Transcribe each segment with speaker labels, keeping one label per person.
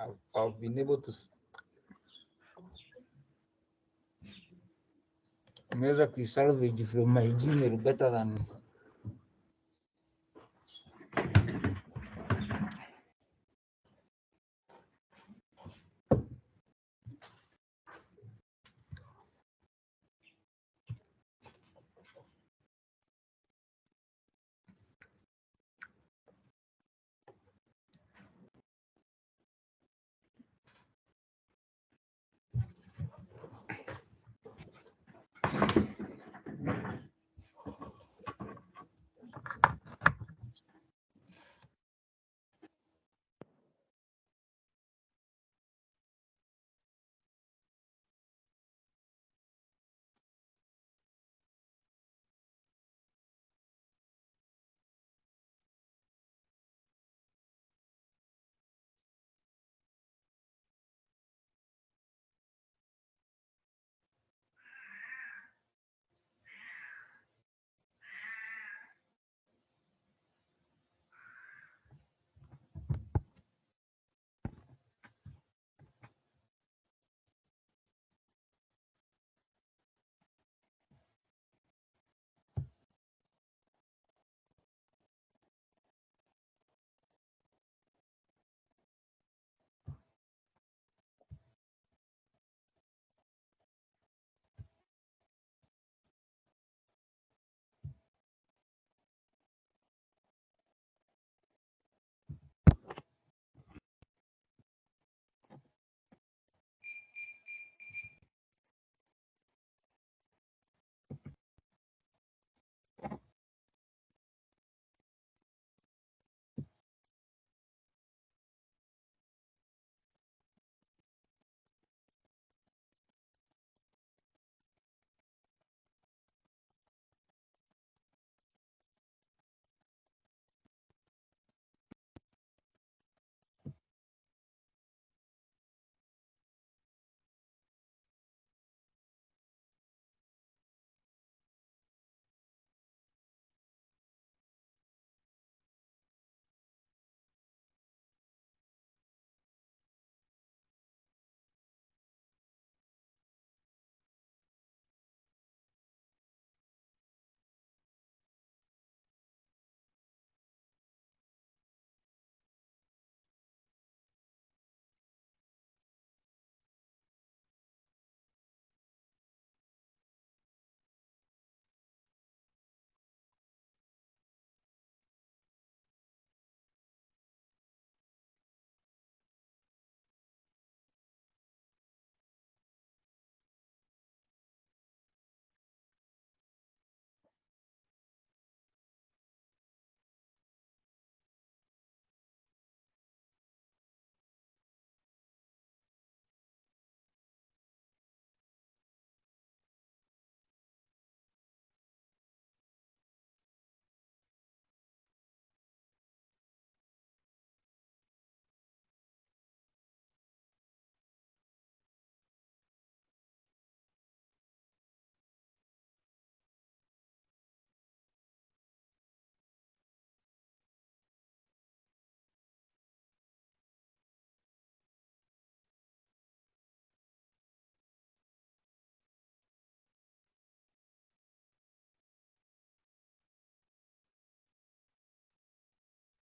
Speaker 1: I've been able to nimeweza kuisalvage from my Gmail better than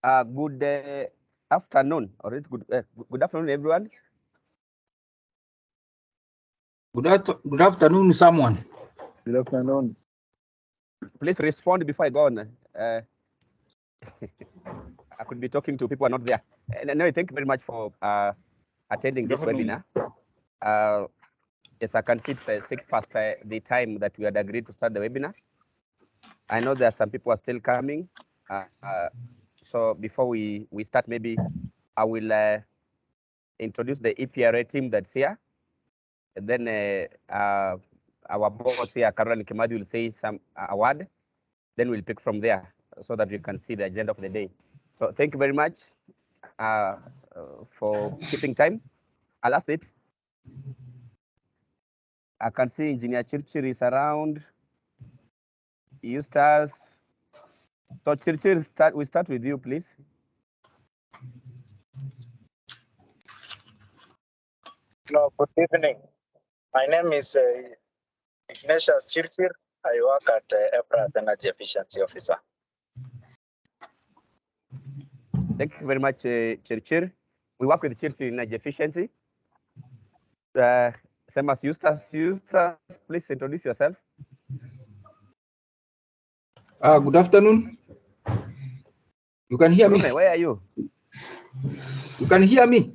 Speaker 2: Good afternoon, or it's good afternoon, everyone.
Speaker 1: Good afternoon, someone.
Speaker 3: Good afternoon.
Speaker 2: Please respond before I go on. I could be talking to people who are not there. Anyway, thank you very much for attending this webinar. Yes, I can see it's 6 past the time that we had agreed to start the webinar. I know there are some people who are still coming. So before we start, maybe I will introduce the EPRA team that's here. And then our boss here, Caroline Kimadi, will say some word. Then we'll pick from there so that you can see the agenda of the day. So thank you very much for keeping time. I'll ask it. I can see Engineer Chirchir is around. Eustace. So Chirchir, we start with you, please.
Speaker 3: No, good evening. My name is Ignatius Chirchir. I work at EPRA as Energy Efficiency Officer.
Speaker 2: Thank you very much, Chirchir. We work with Chirchir in energy efficiency. Same as Eustace. Eustace, please introduce yourself.
Speaker 1: Good afternoon. You can hear me?
Speaker 2: Where are you?
Speaker 1: You can hear me?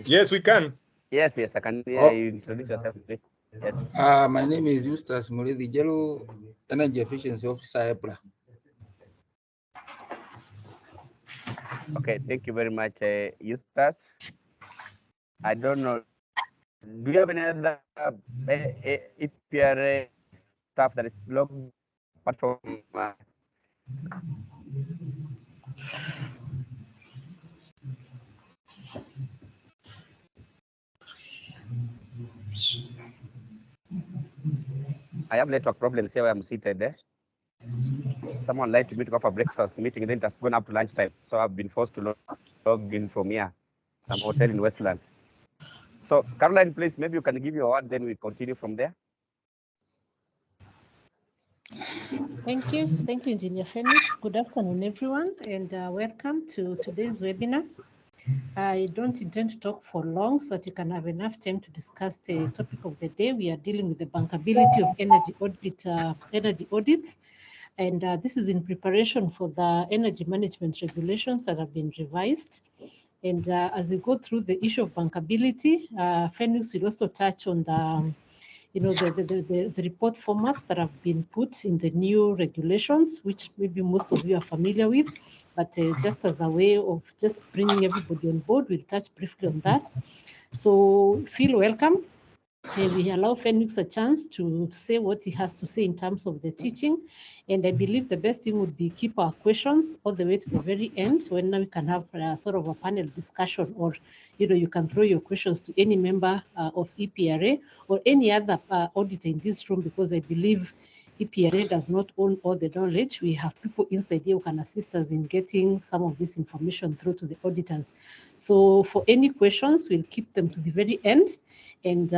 Speaker 4: Yes, we can.
Speaker 2: Yes, I can hear you. Introduce yourself, please. Yes.
Speaker 1: My name is 𝐢𝐫𝐬𝐫𝐬𝐢𝐨 Energy Efficiency Officer, EPRA.
Speaker 2: Okay, thank you very much, Eustace. I don't know. Do you have any other EPRA stuff that is logged apart from? I have network problems here where I'm seated. Someone lied to me to go for breakfast meeting, then it has gone up to lunchtime. So I've been forced to log in from here, some hotel in Westlands. So Caroline, please, maybe you can give your word, then we continue from there.
Speaker 5: Thank you, Engineer Phoenix. Good afternoon, everyone, and welcome to today's webinar. I don't intend to talk for long so that you can have enough time to discuss the topic of the day. We are dealing with the bankability of energy audits, and this is in preparation for the energy management regulations that have been revised. And as we go through the issue of bankability, Phoenix will also touch on the the report formats that have been put in the new regulations, which maybe most of you are familiar with, but just as a way of just bringing everybody on board, we'll touch briefly on that. So feel welcome. We allow Phoenix a chance to say what he has to say in terms of the teaching. And I believe the best thing would be keep our questions all the way to the very end, when we can have sort of a panel discussion, or you can throw your questions to any member of EPRA or any other auditor in this room, because I believe EPRA does not own all the knowledge. We have people inside here who can assist us in getting some of this information through to the auditors. So for any questions, we'll keep them to the very end. And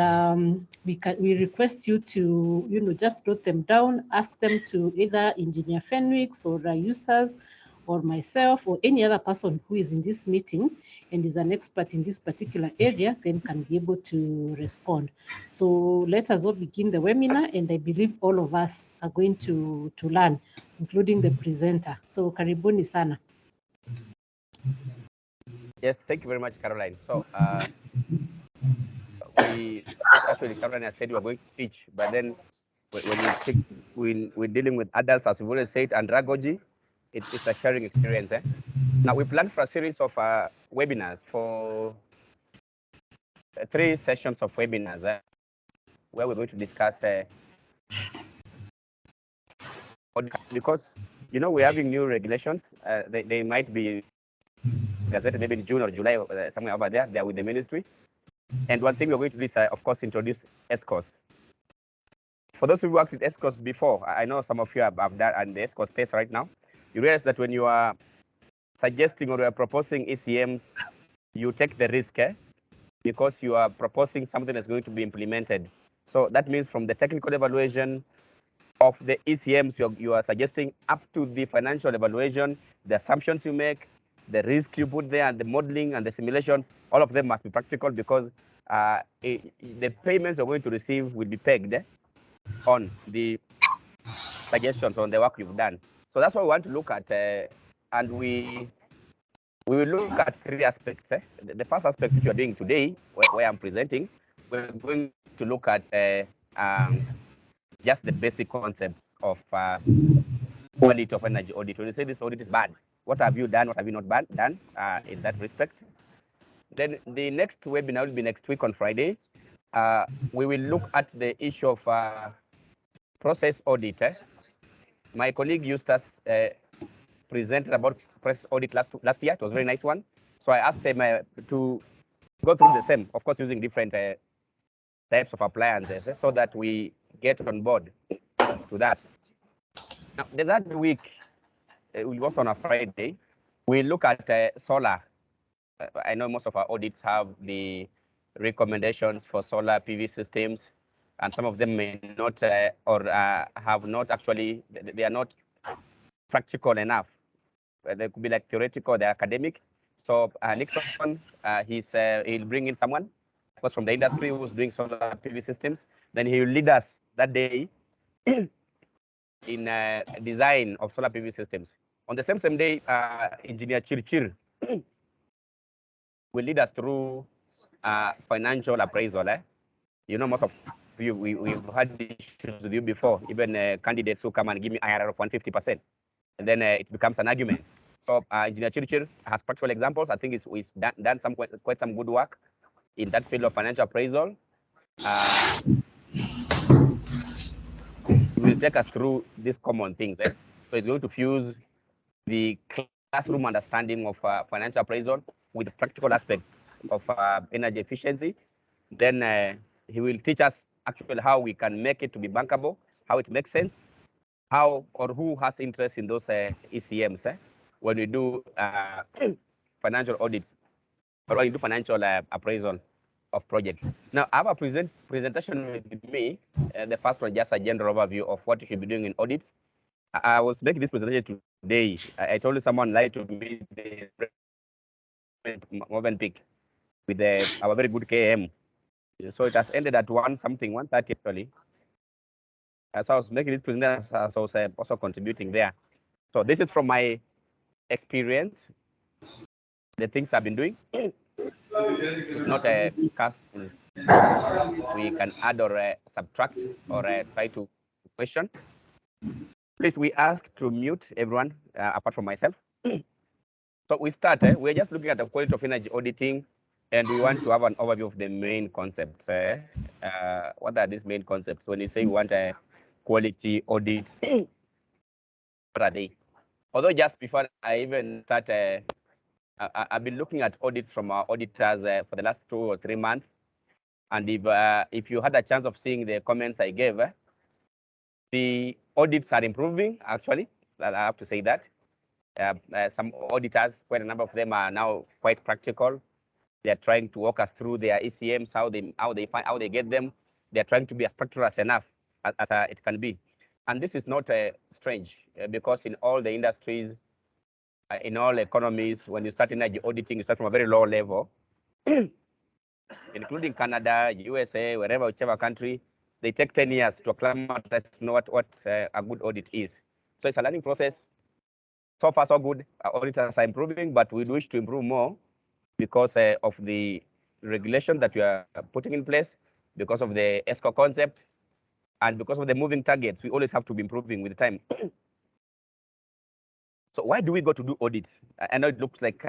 Speaker 5: we request you to just note them down, ask them to either Engineer Phoenix or Eustace or myself or any other person who is in this meeting and is an expert in this particular area, then can be able to respond. So let us all begin the webinar, and I believe all of us are going to learn, including the presenter. So karibuni sana.
Speaker 2: Yes, thank you very much, Caroline. So Caroline has said we are going to teach, but then when we're dealing with adults, as we've already said, and Ragoji, it's a sharing experience. Now, we planned for a series of webinars, for 3 sessions of webinars, where we're going to discuss, because, we're having new regulations. They might be gazetted maybe in June or July, somewhere over there. They're with the ministry. And one thing we're going to do is, of course, introduce 𝐄𝐲𝐶. For those who worked with 𝐄𝐲𝐶 before, I know some of you have that and the 𝐄𝐲𝐶 space right now. You realize that when you are suggesting or you are proposing ECMs, you take the risk, because you are proposing something that's going to be implemented. So that means from the technical evaluation of the ECMs you are suggesting up to the financial evaluation, the assumptions you make, the risk you put there, and the modeling and the simulations, all of them must be practical, because the payments you're going to receive will be pegged on the suggestions on the work you've done. So that's what we want to look at, and we will look at 3 aspects. The first aspect which you are doing today, where I'm presenting, we're going to look at just the basic concepts of quality of energy audit. When you say this audit is bad, what have you done? What have you not done in that respect? Then the next webinar will be next week on Friday. We will look at the issue of process audit. My colleague Eustace presented about process audit last year. It was a very nice one. So I asked him to go through the same, of course, using different types of appliances, so that we get on board to that. Now, the third week, we was on a Friday, we look at solar. I know most of our audits have the recommendations for solar PV systems, and some of them may not have not actually, they are not practical enough. They could be like theoretical, they're academic. So Nixon, he'll bring in someone was from the industry who's doing solar PV systems. Then he will lead us that day in design of solar PV systems. On the same day, Engineer 𝐄𝐧𝐞𝐬𝐬𝐲 will lead us through financial appraisal. You know, most of you, we've had issues with you before, even candidates who come and give me IRR of 150%. And then it becomes an argument. So Engineer 𝐄𝐧𝐞𝐬𝐬𝐲 has practical examples. I think he's done quite some good work in that field of financial appraisal. He will take us through these common things. So he's going to fuse the classroom understanding of financial appraisal with the practical aspects of energy efficiency. Then he will teach us actually how we can make it to be bankable, how it makes sense, how or who has interest in those ECMs when we do financial audits or when you do financial appraisal of projects. Now, I have a presentation with me. The first one, just a general overview of what you should be doing in audits. I was making this presentation today. I told someone lied to me the Movenpick with our very good KM. So it has ended at 1:30 actually. So I was making this presentation, so I was also contributing there. So this is from my experience, the things I've been doing. It's not a cast. We can add or subtract or try to question. Please, we ask to mute everyone apart from myself. So we start. We're just looking at the quality of energy auditing, and we want to have an overview of the main concepts. What are these main concepts? When you say we want a quality audit, what are they? Although just before I even start, I've been looking at audits from our auditors for the last 2 or 3 months. And if you had a chance of seeing the comments I gave, the audits are improving, actually. I have to say that. Some auditors, quite a number of them are now quite practical. They're trying to walk us through their ECMs, how they get them. They're trying to be as practical as enough as it can be. And this is not strange because in all the industries, in all economies, when you start energy auditing, you start from a very low level, including Canada, USA, whichever country. They take 10 years to acclimatize to know what a good audit is. So it's a learning process. So far, so good. Our auditors are improving, but we wish to improve more because of the regulation that we are putting in place, because of the ESCO concept, and because of the moving targets. We always have to be improving with time. So why do we go to do audits? I know it looks like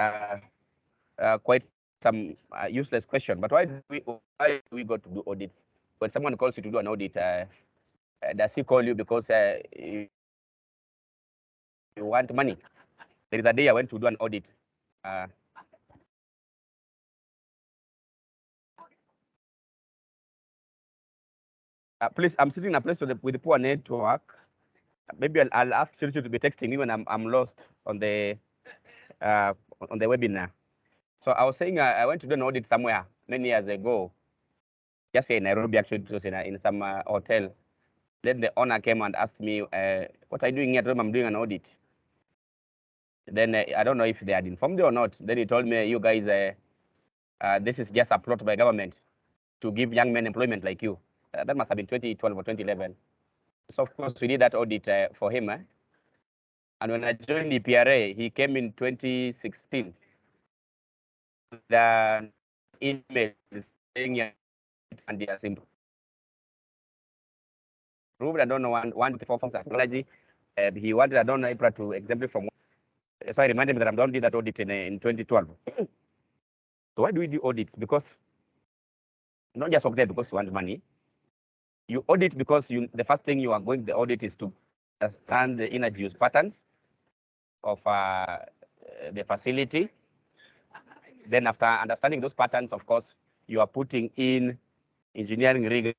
Speaker 2: quite some useless question, but why do we go to do audits? When someone calls you to do an audit, does he call you because you want money? There is a day I went to do an audit. Please, I'm sitting in a place with the poor network. Maybe I'll ask 𝐄𝐧𝐞𝐬𝐬𝐲 to be texting me when I'm lost on the webinar. So I was saying I went to do an audit somewhere many years ago, just in Nairobi. Actually, it was in some hotel. Then the owner came and asked me, "What are you doing here?" I told him I'm doing an audit. Then I don't know if they had informed you or not. Then he told me, "You guys, this is just a plot by government to give young men employment like you." That must have been 2012 or 2011. So of course we did that audit for him. And when I joined the PRA, he came in 2016. The email saying and he has improved. I don't know, 124 forms of technology. He wanted, I don't know, April to exemplify from. So I reminded him that I'm done with that audit in 2012. So why do we do audits? Because not just work there because you want money. You audit because the first thing you are going to the audit is to understand the energy use patterns of the facility. Then after understanding those patterns, of course, you are putting in engineering rigor.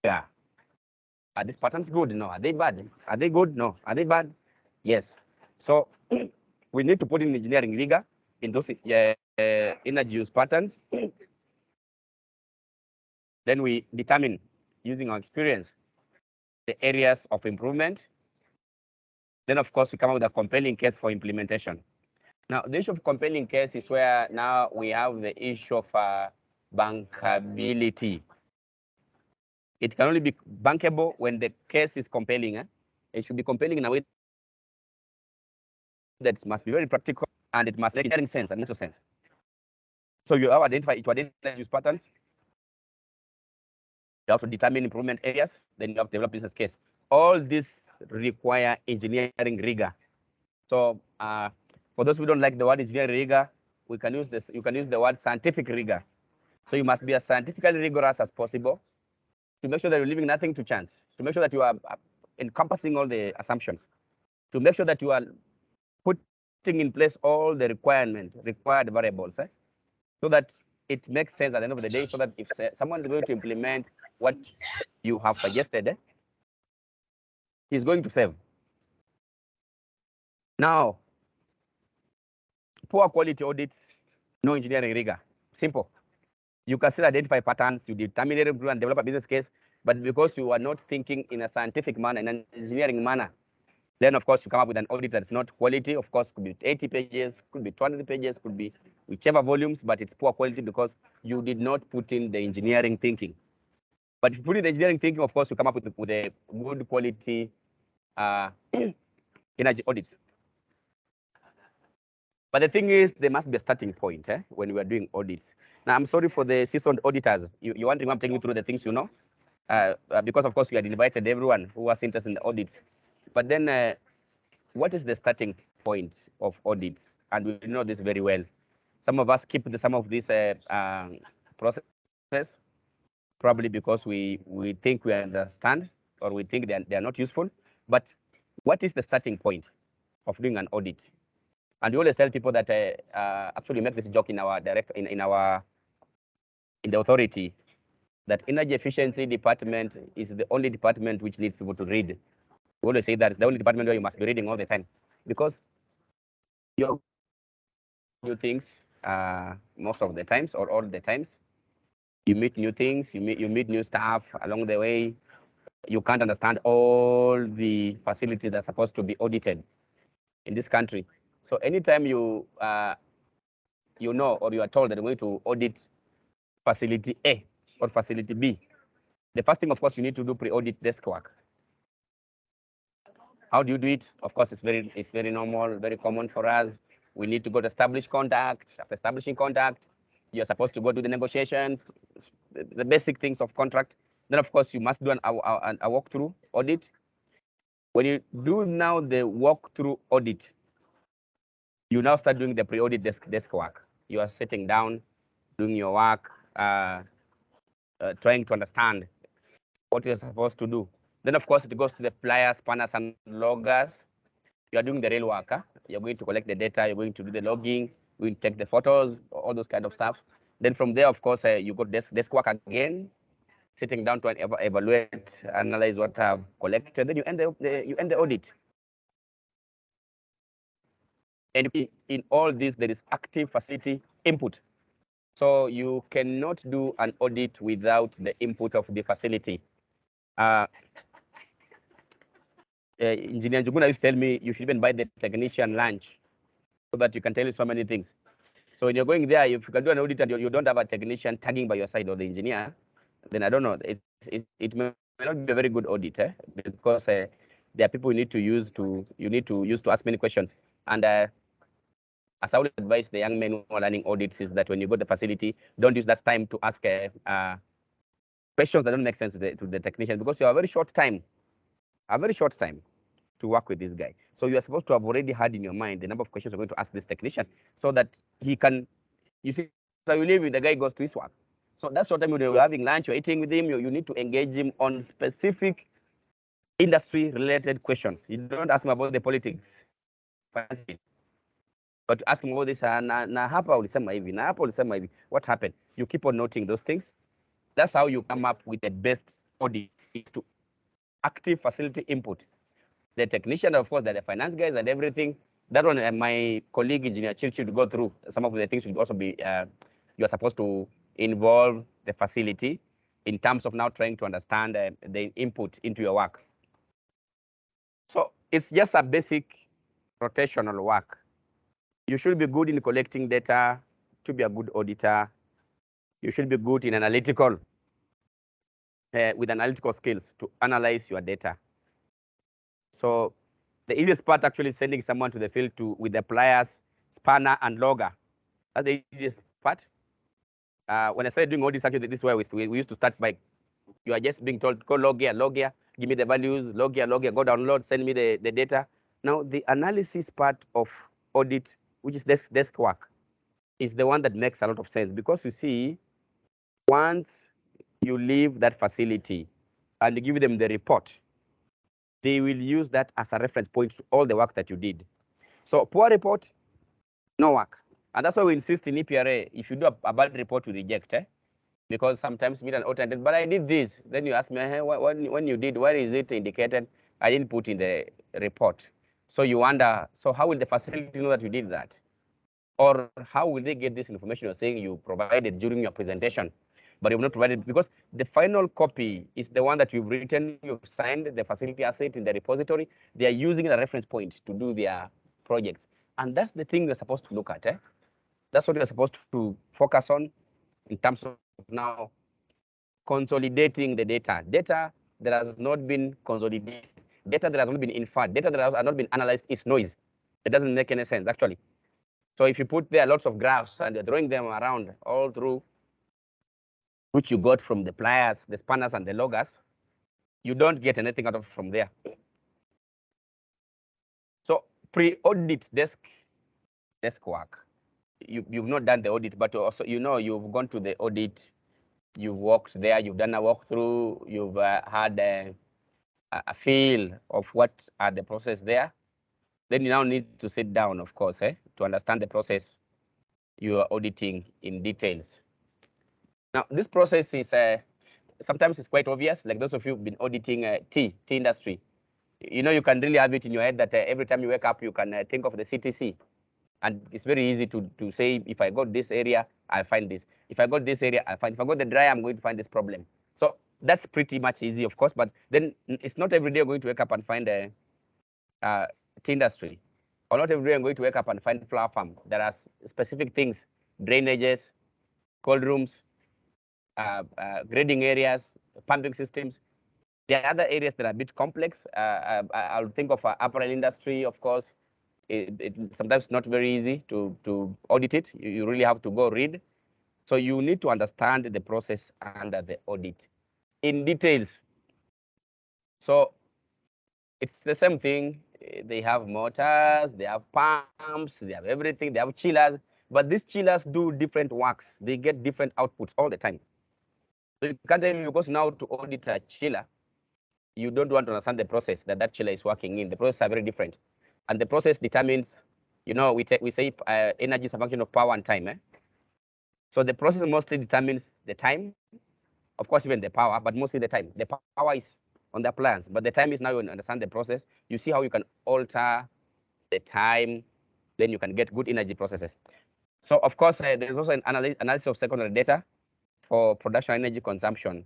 Speaker 2: Are these patterns good? No. Are they bad? Are they good? No. Are they bad? Yes. So we need to put in engineering rigor in those energy use patterns. Then we determine, using our experience, the areas of improvement. Then, of course, we come up with a compelling case for implementation. Now, the issue of compelling case is where now we have the issue of bankability. It can only be bankable when the case is compelling. It should be compelling in a way that must be very practical and it must make engineering sense and natural sense. So you have to identify use patterns. You have to determine improvement areas. Then you have to develop business case. All these require engineering rigor. So for those who don't like the word engineering rigor, we can use this. You can use the word scientific rigor. So you must be as scientifically rigorous as possible to make sure that you're leaving nothing to chance, to make sure that you are encompassing all the assumptions, to make sure that you are putting in place all the required variables, so that it makes sense at the end of the day, so that if someone is going to implement what you have suggested, he's going to save. Now, poor quality audits, no engineering rigor. Simple. You can still identify patterns, you determine it and develop a business case, but because you are not thinking in a scientific manner, in an engineering manner, then of course you come up with an audit that's not quality. Of course, could be 80 pages, could be 200 pages, could be whichever volumes, but it's poor quality because you did not put in the engineering thinking. But if you put in the engineering thinking, of course, you come up with a good quality energy audits. But the thing is, there must be a starting point when we are doing audits. Now, I'm sorry for the seasoned auditors. You want to take me through the things you know, because of course we had invited everyone who was interested in the audits. But then, what is the starting point of audits? And we know this very well. Some of us skip some of this process, probably because we think we understand or we think they are not useful. But what is the starting point of doing an audit? And we always tell people that actually make this joke in our in the authority, that energy efficiency department is the only department which needs people to read. We always say that it's the only department where you must be reading all the time, because you new things most of the times or all the times. You meet new things, you meet new staff along the way. You can't understand all the facilities that are supposed to be audited in this country. So anytime you know or you are told that you're going to audit facility A or facility B, the first thing, of course, you need to do pre-audit desk work. How do you do it? Of course, it's very normal, very common for us. We need to go to establish contact. After establishing contact, you're supposed to go do the negotiations, the basic things of contract. Then, of course, you must do a walkthrough audit. When you do now the walkthrough audit, you now start doing the pre-audit desk work. You are sitting down, doing your work, trying to understand what you're supposed to do. Then, of course, it goes to the flyers, spanners, and loggers. You are doing the real work. You're going to collect the data. You're going to do the logging. You're going to take the photos, all those kind of stuff. Then from there, of course, you go desk work again, sitting down to evaluate, analyze what I've collected. Then you end the audit. And in all this, there is active facility input. So you cannot do an audit without the input of the facility. Engineer Njuguna used to tell me you should even buy the technician lunch so that you can tell you so many things. So when you're going there, if you can do an audit and you don't have a technician tagging by your side or the engineer, then I don't know, it may not be a very good audit, because there are people you need to use to ask many questions. And as I would advise the young men who are learning audits is that when you go to the facility, don't use that time to ask questions that don't make sense to the technician, because you have a very short time to work with this guy. So you are supposed to have already had in your mind the number of questions you're going to ask this technician, so that he can, you see, so you leave with the guy goes to his work. So that's what time you're having lunch, you're eating with him, you need to engage him on specific industry-related questions. You don't ask him about the politics, but ask him about this. What happened? You keep on noting those things. That's how you come up with the best audit, is to active facility input. The technician, of course, the finance guys and everything. That one, my colleague engineer should go through. Some of the things should also be, you are supposed to involve the facility. in terms of now trying to understand the input into your work. So it's just a basic rotational work. You should be good in collecting data to be a good auditor. You should be good in analytical, with analytical skills to analyze your data. So the easiest part actually is sending someone to the field with the pliers, spanner, and logger. That's the easiest part. When I started doing audits, actually, this is where we used to start by, you are just being told, go log here, give me the values, log here, go download, send me the data. Now, the analysis part of audit, which is desk work, is the one that makes a lot of sense, because you see, once you leave that facility and you give them the report, they will use that as a reference point to all the work that you did. So poor report, no work. And that's why we insist in EPRA, if you do a bad report, we reject. Because sometimes meet an auditor, but I did this. Then you ask me, hey, when you did, where is it indicated? I didn't put in the report. So you wonder, so how will the facility know that you did that? Or how will they get this information you're saying you provided during your presentation, but you've not provided? Because the final copy is the one that you've written, you've signed, the facility asset in the repository. They are using a reference point to do their projects. And that's the thing you're supposed to look at. That's what you're supposed to focus on in terms of now consolidating the data. Data that has not been consolidated, data that has not been inferred, data that has not been analyzed is noise. It doesn't make any sense, actually. So if you put there lots of graphs and you're drawing them around all through, which you got from the pliers, the spanners, and the loggers, you don't get anything out of from there. So pre-audit desk work. You've not done the audit, but also you've gone to the audit, you've walked there, you've done a walkthrough, you've had a feel of what are the process there. Then you now need to sit down, of course, to understand the process you are auditing in details. Now, this process is sometimes it's quite obvious. Like those of you who've been auditing tea industry, you can really have it in your head that every time you wake up, you can think of the CTC. And it's very easy to say, if I got this area, I'll find this. If I got this area, I'll find. If I got the dryer, I'm going to find this problem. So that's pretty much easy, of course. But then it's not every day you're going to wake up and find a tea industry. Or not every day I'm going to wake up and find flower farm. There are specific things, drainages, cold rooms, grading areas, pumping systems. There are other areas that are a bit complex. I'll think of apparel industry, of course. It's sometimes not very easy to audit it. You really have to go read. So you need to understand the process under the audit in details. So it's the same thing. They have motors, they have pumps, they have everything, they have chillers, but these chillers do different works. They get different outputs all the time. So you can't tell me, because now to audit a chiller, you don't want to understand the process that chiller is working in. The processes are very different. And the process determines, we say energy is a function of power and time. So the process mostly determines the time, of course, even the power, but mostly the time. The power is on the appliance, but the time is now you understand the process. You see how you can alter the time, then you can get good energy processes. So of course, there's also an analysis of secondary data for production energy consumption.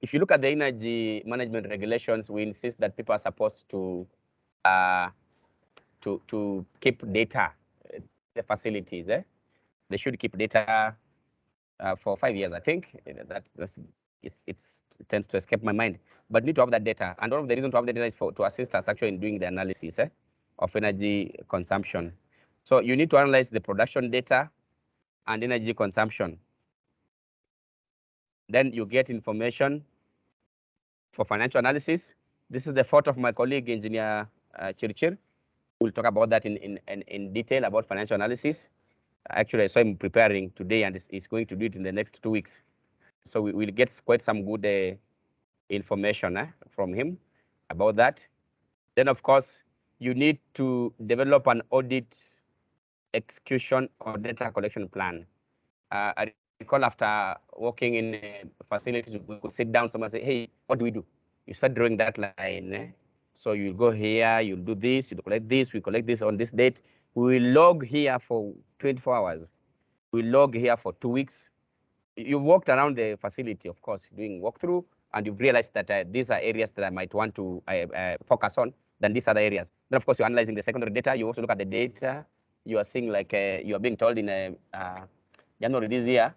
Speaker 2: If you look at the energy management regulations, we insist that people are supposed to keep data, the facilities. They should keep data for 5 years, I think. It tends to escape my mind, but need to have that data. And one of the reasons to have the data is to assist us actually in doing the analysis of energy consumption. So you need to analyze the production data and energy consumption. Then you get information for financial analysis. This is the thought of my colleague, Engineer 𝐤𝐬𝐫𝐬𝐿. We'll talk about that in detail about financial analysis. Actually, I saw him preparing today, and he's going to do it in the next 2 weeks. So we will get quite some good information from him about that. Then, of course, you need to develop an audit execution or data collection plan. I recall after working in a facility, we could sit down, someone say, hey, what do we do? You start drawing that line. So you'll go here, you'll do this, you'll collect this, we collect this on this date. We will log here for 24 hours. We log here for 2 weeks. you walked around the facility, of course, doing walkthrough, and you've realized that these are areas that I might want to focus on than these other areas. Then, of course, you're analyzing the secondary data. You also look at the data. You are seeing, like, you are being told in January this year,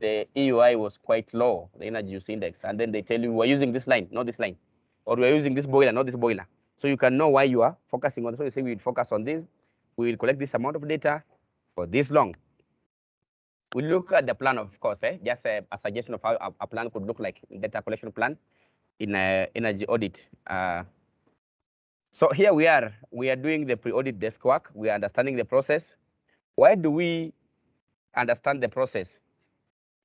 Speaker 2: the EUI was quite low, the energy use index. And then they tell you, we're using this line, not this line. Or we're using this boiler, not this boiler. So you can know why you are focusing on this. So you say, we will focus on this. We will collect this amount of data for this long. We look at the plan, of course, just a suggestion of how a plan could look like, data collection plan in energy audit. So here we are doing the pre-audit desk work. We are understanding the process. Why do we understand the process?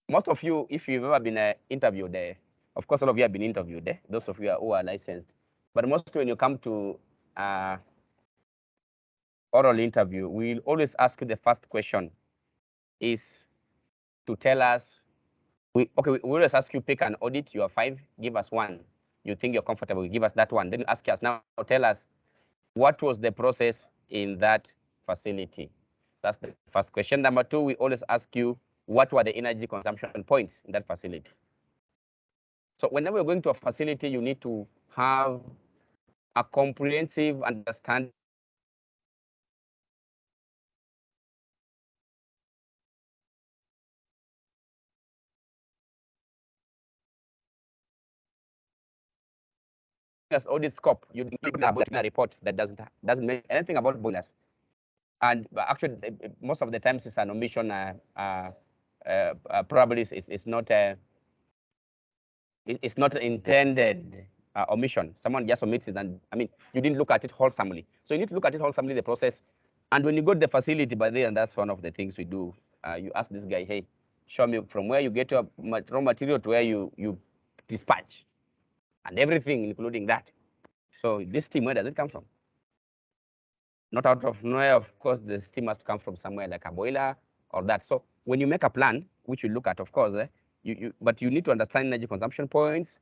Speaker 2: Most of you, if you've ever been interviewed, of course, all of you have been interviewed, those of you who are licensed. But most when you come to oral interview, we'll always ask you the first question is to tell us, we always ask you, pick an audit, you are 5, give us one. You think you're comfortable, give us that one. Then ask us now, tell us what was the process in that facility. That's the first question. Number 2, we always ask you, what were the energy consumption points in that facility? So whenever you're going to a facility, you need to have a comprehensive understanding audit scope. You look at a report that doesn't mean anything about boilers, and actually most of the times it's an omission. Probably it's not intended omission. Someone just omits it, and I mean you didn't look at it wholesomely. So you need to look at it wholesomely, the process. And when you go to the facility by there, and that's one of the things we do. You ask this guy, hey, show me from where you get your raw material to where you dispatch. And everything, including that. So this steam, where does it come from? Not out of nowhere, of course. The steam must come from somewhere like a boiler or that. So when you make a plan, which you look at, of course, but you need to understand energy consumption points.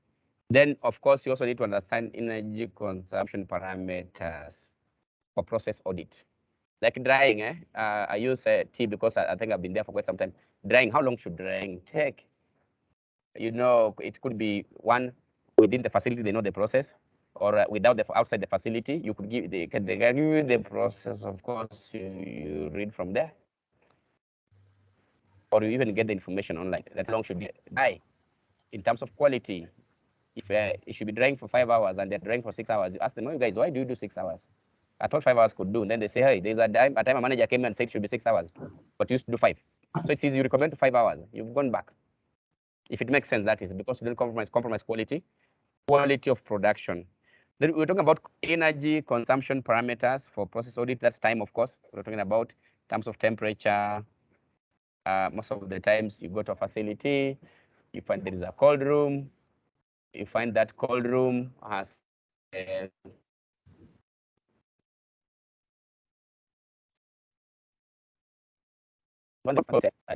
Speaker 2: Then, of course, you also need to understand energy consumption parameters for process audit. Like drying, I use tea because I think I've been there for quite some time. Drying, how long should drying take? You know, it could be one within the facility, they know the process, or without outside the facility, you could they can give you the process. Of course, you read from there, or you even get the information online. That long should be dry. In terms of quality, if it should be drying for 5 hours and they're drying for 6 hours, you ask them, oh, guys, why do you do 6 hours? I thought 5 hours could do. And then they say, hey, there's a time a manager came and said it should be 6 hours, but you used to do 5. So it's easy. You recommend to 5 hours. You've gone back. If it makes sense, that is because you don't compromise quality of production. Then we're talking about energy consumption parameters for process audit. That's time, of course. We're talking about terms of temperature. Most of the times you go to a facility, you find there is a cold room. You find that cold room has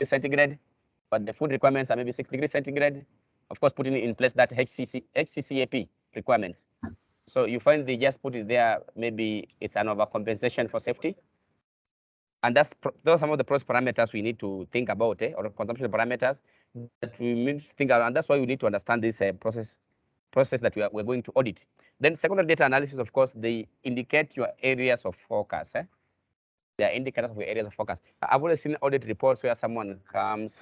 Speaker 2: centigrade, but the food requirements are maybe 6 degrees centigrade. Of course, putting in place that HCCAP requirements. So you find they just put it there, maybe it's an overcompensation for safety. And those are some of the process parameters we need to think about, or consumption parameters that we need to think about. And that's why we need to understand this process that we're going to audit. Then secondary data analysis, of course, they indicate your areas of focus. They are indicators of your areas of focus. I've always seen audit reports where someone comes,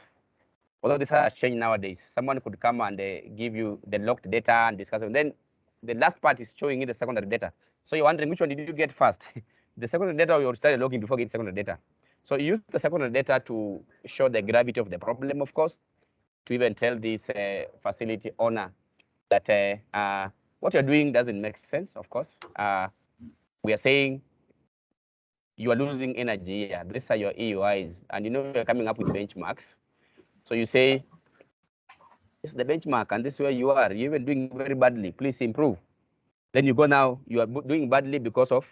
Speaker 2: although this has changed nowadays, someone could come and give you the locked data and discuss it. And then the last part is showing you the secondary data. So you're wondering which one did you get first? The secondary data, you started logging before getting secondary data. So you use the secondary data to show the gravity of the problem, of course, to even tell this facility owner that what you're doing doesn't make sense, of course. We are saying you are losing energy here. These are your EUIs, and you know you're coming up with benchmarks. So you say, it's the benchmark, and this is where you are. You're even doing very badly. Please improve. Then you go now, you are doing badly because of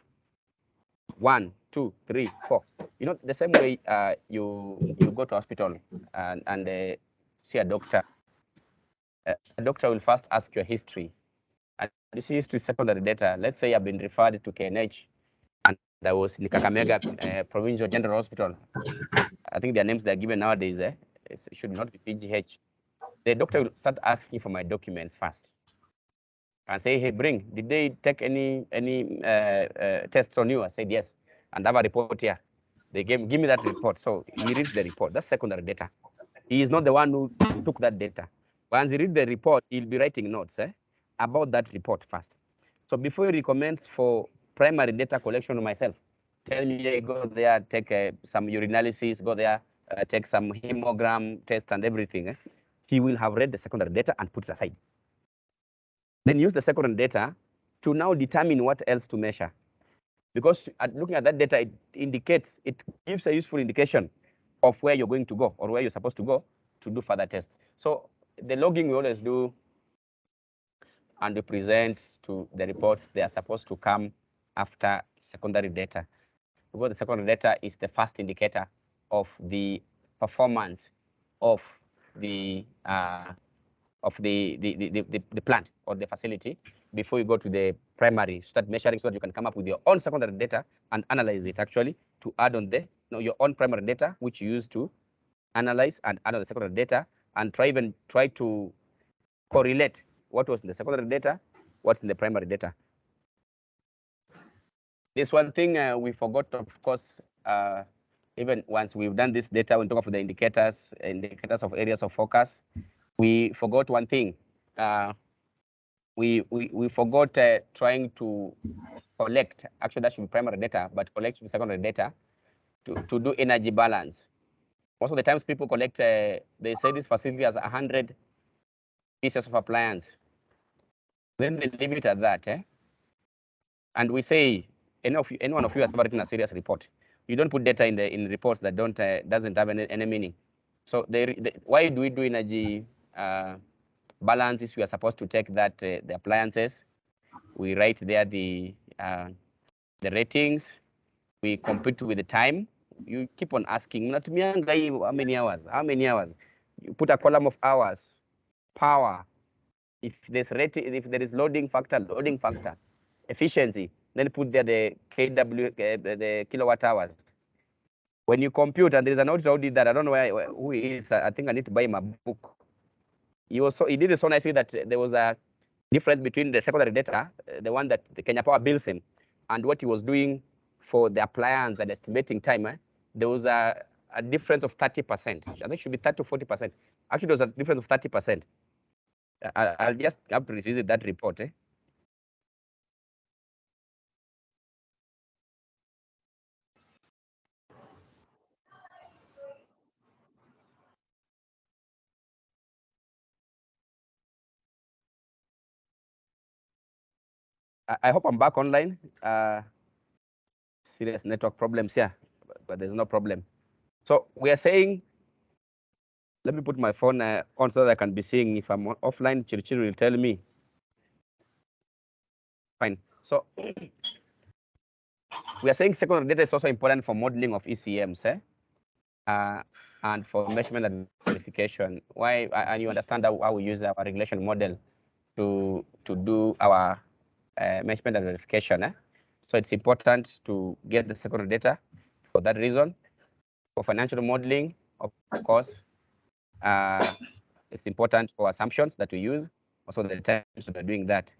Speaker 2: 1, 2, 3, 4. You know, the same way you go to hospital and see a doctor. A doctor will first ask your history. And you see history secondary data. Let's say I've been referred to KNH, and I was in Kakamega Provincial General Hospital. I think their names they're given nowadays. it should not be PGH. The doctor will start asking for my documents first and say, hey, did they take any tests on you? I said, yes, and I have a report here. They give me that report. So he reads the report. That's secondary data. He is not the one who took that data. Once he reads the report, he'll be writing notes about that report first. So before he recommends for primary data collection on myself, tell me, hey, go there, take some urinalysis, go there, take some hemogram test and everything. He will have read the secondary data and put it aside. Then use the secondary data to now determine what else to measure. Because looking at that data, it gives a useful indication of where you're going to go or where you're supposed to go to do further tests. So the logging we always do and we present to the reports, they are supposed to come after secondary data. Because the secondary data is the first indicator of the performance of the plant or the facility before you go to the primary. Start measuring so that you can come up with your own secondary data and analyze it actually to add on your own primary data, which you use to analyze and add on the secondary data and try to correlate what was in the secondary data, what's in the primary data. This one thing we forgot, of course, even once we've done this data, when we talk about the indicators of areas of focus, we forgot one thing. We forgot trying to collect, actually that should be primary data, but collect the secondary data to do energy balance. Most of the times people collect, they say this facility has 100 pieces of appliance. Then they leave it at that. And we say, any one of you has ever written a serious report. You don't put data in reports that doesn't have any meaning. So why do we do energy balances? We are supposed to take that the appliances. We write there the ratings. We compete with the time. You keep on asking, how many hours? How many hours? You put a column of hours, power. If there's rating, if there is loading factor, efficiency, then put there the kW, the kilowatt hours. When you compute, and there is an auditor who did that, I don't know who he is. I think I need to buy him a book. He did it so nicely that there was a difference between the secondary data, the one that the Kenya Power bills him, and what he was doing for the appliance and estimating time. There was a difference of 30%. I think it should be 30 to 40%. Actually, there was a difference of 30%. I'll just have to revisit that report. I hope I'm back online. Serious network problems here, but there's no problem. So we are saying, let me put my phone on so that I can be seeing. If I'm offline, Chirichiri will tell me. Fine. So we are saying secondary data is also important for modeling of ECMs and for measurement and verification. Why? And you understand how we use our regulation model to do our measurement and verification. So it's important to get the secondary data for that reason. For financial modeling, of course, it's important for assumptions that we use, also the times that we're doing that.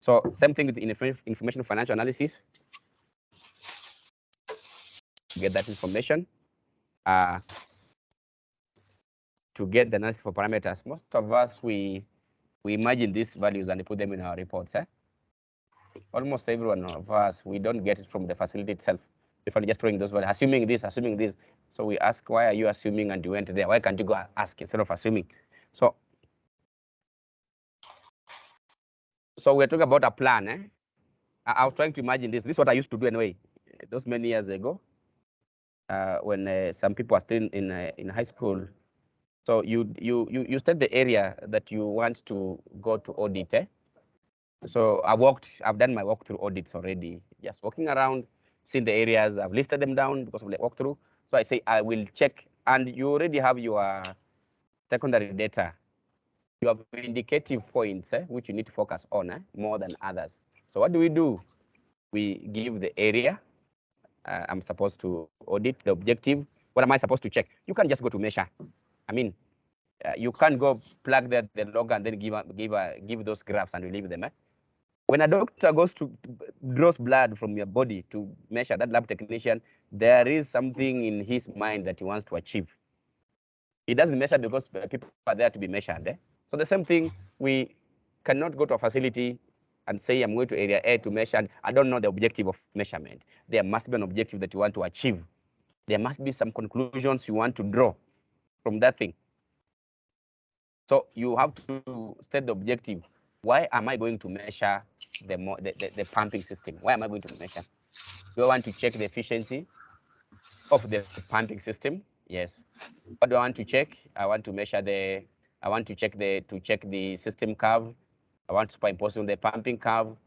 Speaker 2: So same thing with information financial analysis. Get that information to get the analysis for parameters. Most of us, we imagine these values and we put them in our reports. Almost every one of us, we don't get it from the facility itself. Before just throwing those values, assuming this. So we ask, why are you assuming and you went there? Why can't you go ask instead of assuming? So we're talking about a plan. I was trying to imagine this. This is what I used to do anyway, those many years ago, when some people are still in high school. So you state the area that you want to go to audit. So I've done my walkthrough audits already, just walking around, seen the areas, I've listed them down because of the walkthrough. So I say, I will check, and you already have your secondary data. You have indicative points, which you need to focus on more than others. So what do? We give the area I'm supposed to audit, the objective. What am I supposed to check? You can't just go to measure I mean, you can't go plug the log and then give those graphs and leave them. When a doctor goes to draws blood from your body to measure, that lab technician, there is something in his mind that he wants to achieve. He doesn't measure because people are there to be measured. So the same thing, we cannot go to a facility and say, I'm going to area A to measure. I don't know the objective of measurement. There must be an objective that you want to achieve. There must be some conclusions you want to draw from that thing. So you have to state the objective. Why am I going to measure the pumping system? Why am I going to measure? Do I want to check the efficiency of the pumping system? Yes. What do I want to check? I want to measure check the system curve. I want to superimpose on the pumping curve.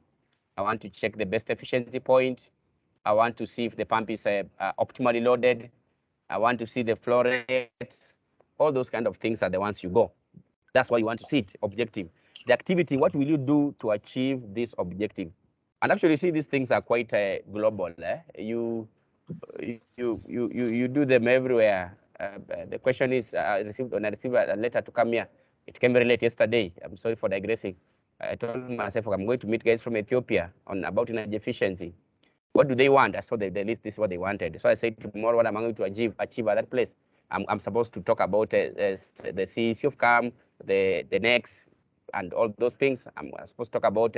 Speaker 2: I want to check the best efficiency point. I want to see if the pump is optimally loaded. I want to see the flow rates. All those kind of things are the ones you go. That's why you want to see it, objective. The activity, what will you do to achieve this objective? And actually, see, these things are quite global. You do them everywhere. The question is, when I received a letter to come here, it came very late yesterday. I'm sorry for digressing. I told myself, I'm going to meet guys from Ethiopia about energy efficiency. What do they want? I saw the list. This is what they wanted. So I said, tomorrow, what am I going to achieve at that place? I'm supposed to talk about the 𝐄𝐧𝐞𝐫𝐬𝐿, the next, and all those things. I'm supposed to talk about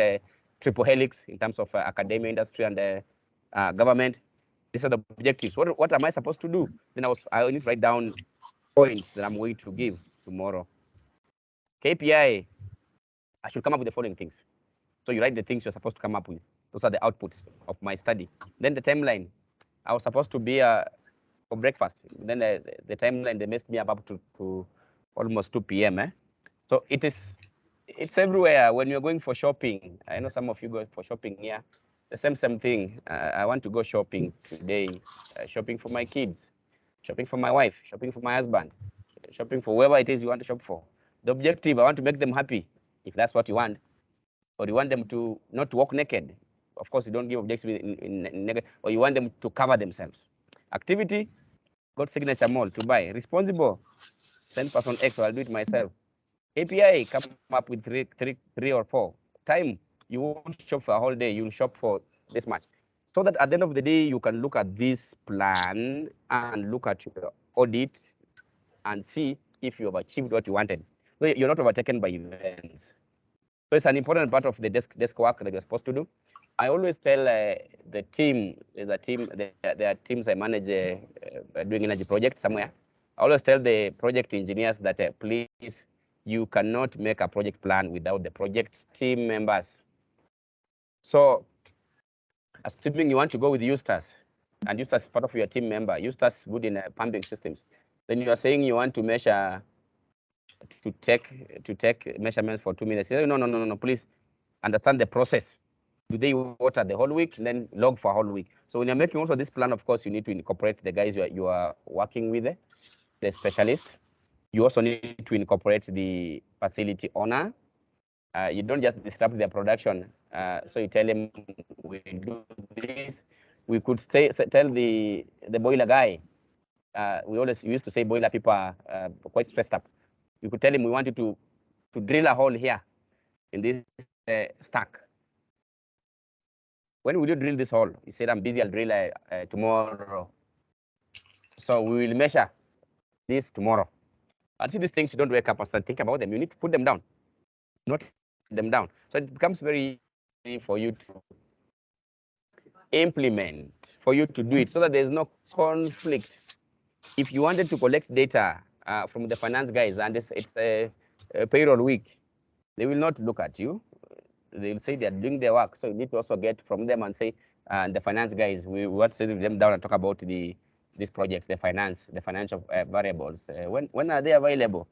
Speaker 2: triple helix in terms of academia, industry, and government. These are the objectives. What am I supposed to do? Then I need to write down points that I'm going to give tomorrow. KPI, I should come up with the following things. So you write the things you're supposed to come up with. Those are the outputs of my study. Then the timeline. I was supposed to be for breakfast. Then the timeline, they messed me up to almost 2 p.m. So it's everywhere. When you're going for shopping, I know some of you go for shopping here. The same thing. I want to go shopping today. Shopping for my kids, shopping for my wife, shopping for my husband, shopping for whoever it is you want to shop for. The objective, I want to make them happy, if that's what you want. Or you want them to not to walk naked. Of course, you don't give objective in naked. Or you want them to cover themselves. Activity, got signature mall to buy. Responsible, send person X, or I'll do it myself. API, come up with three or four. Time, you won't shop for a whole day. You'll shop for this much. So that at the end of the day, you can look at this plan and look at your audit and see if you have achieved what you wanted. So you're not overtaken by events. So it's an important part of the desk work that you're supposed to do. I always tell the team, there are teams I manage doing energy project somewhere. I always tell the project engineers that please, you cannot make a project plan without the project team members. So assuming you want to go with 𝐢𝐶TAS, and 𝐢𝐶TAS is part of your team member, 𝐢𝐶TAS is good in pumping systems, then you are saying you want to measure, to take measurements for 2 minutes. No, please understand the process. Do they water the whole week, and then log for a whole week? So when you're making also this plan, of course, you need to incorporate the guys you are working with, the specialists. You also need to incorporate the facility owner. You don't just disrupt their production. So you tell them, we do this. We could tell the boiler guy. We used to say boiler people are quite stressed up. You could tell him, we want you to drill a hole here in this stack. When will you drill this hole? He said, I'm busy, I'll drill tomorrow. So we will measure this tomorrow. But see, these things, you don't wake up and start thinking about them. You need to put them down, not them down. So it becomes very easy for you to implement, for you to do it so that there's no conflict. If you wanted to collect data from the finance guys and it's a payroll week, they will not look at you. They will say they're doing their work. So you need to also get from them and say, the finance guys, we want to sit them down and talk about these projects, the financial variables. When are they available?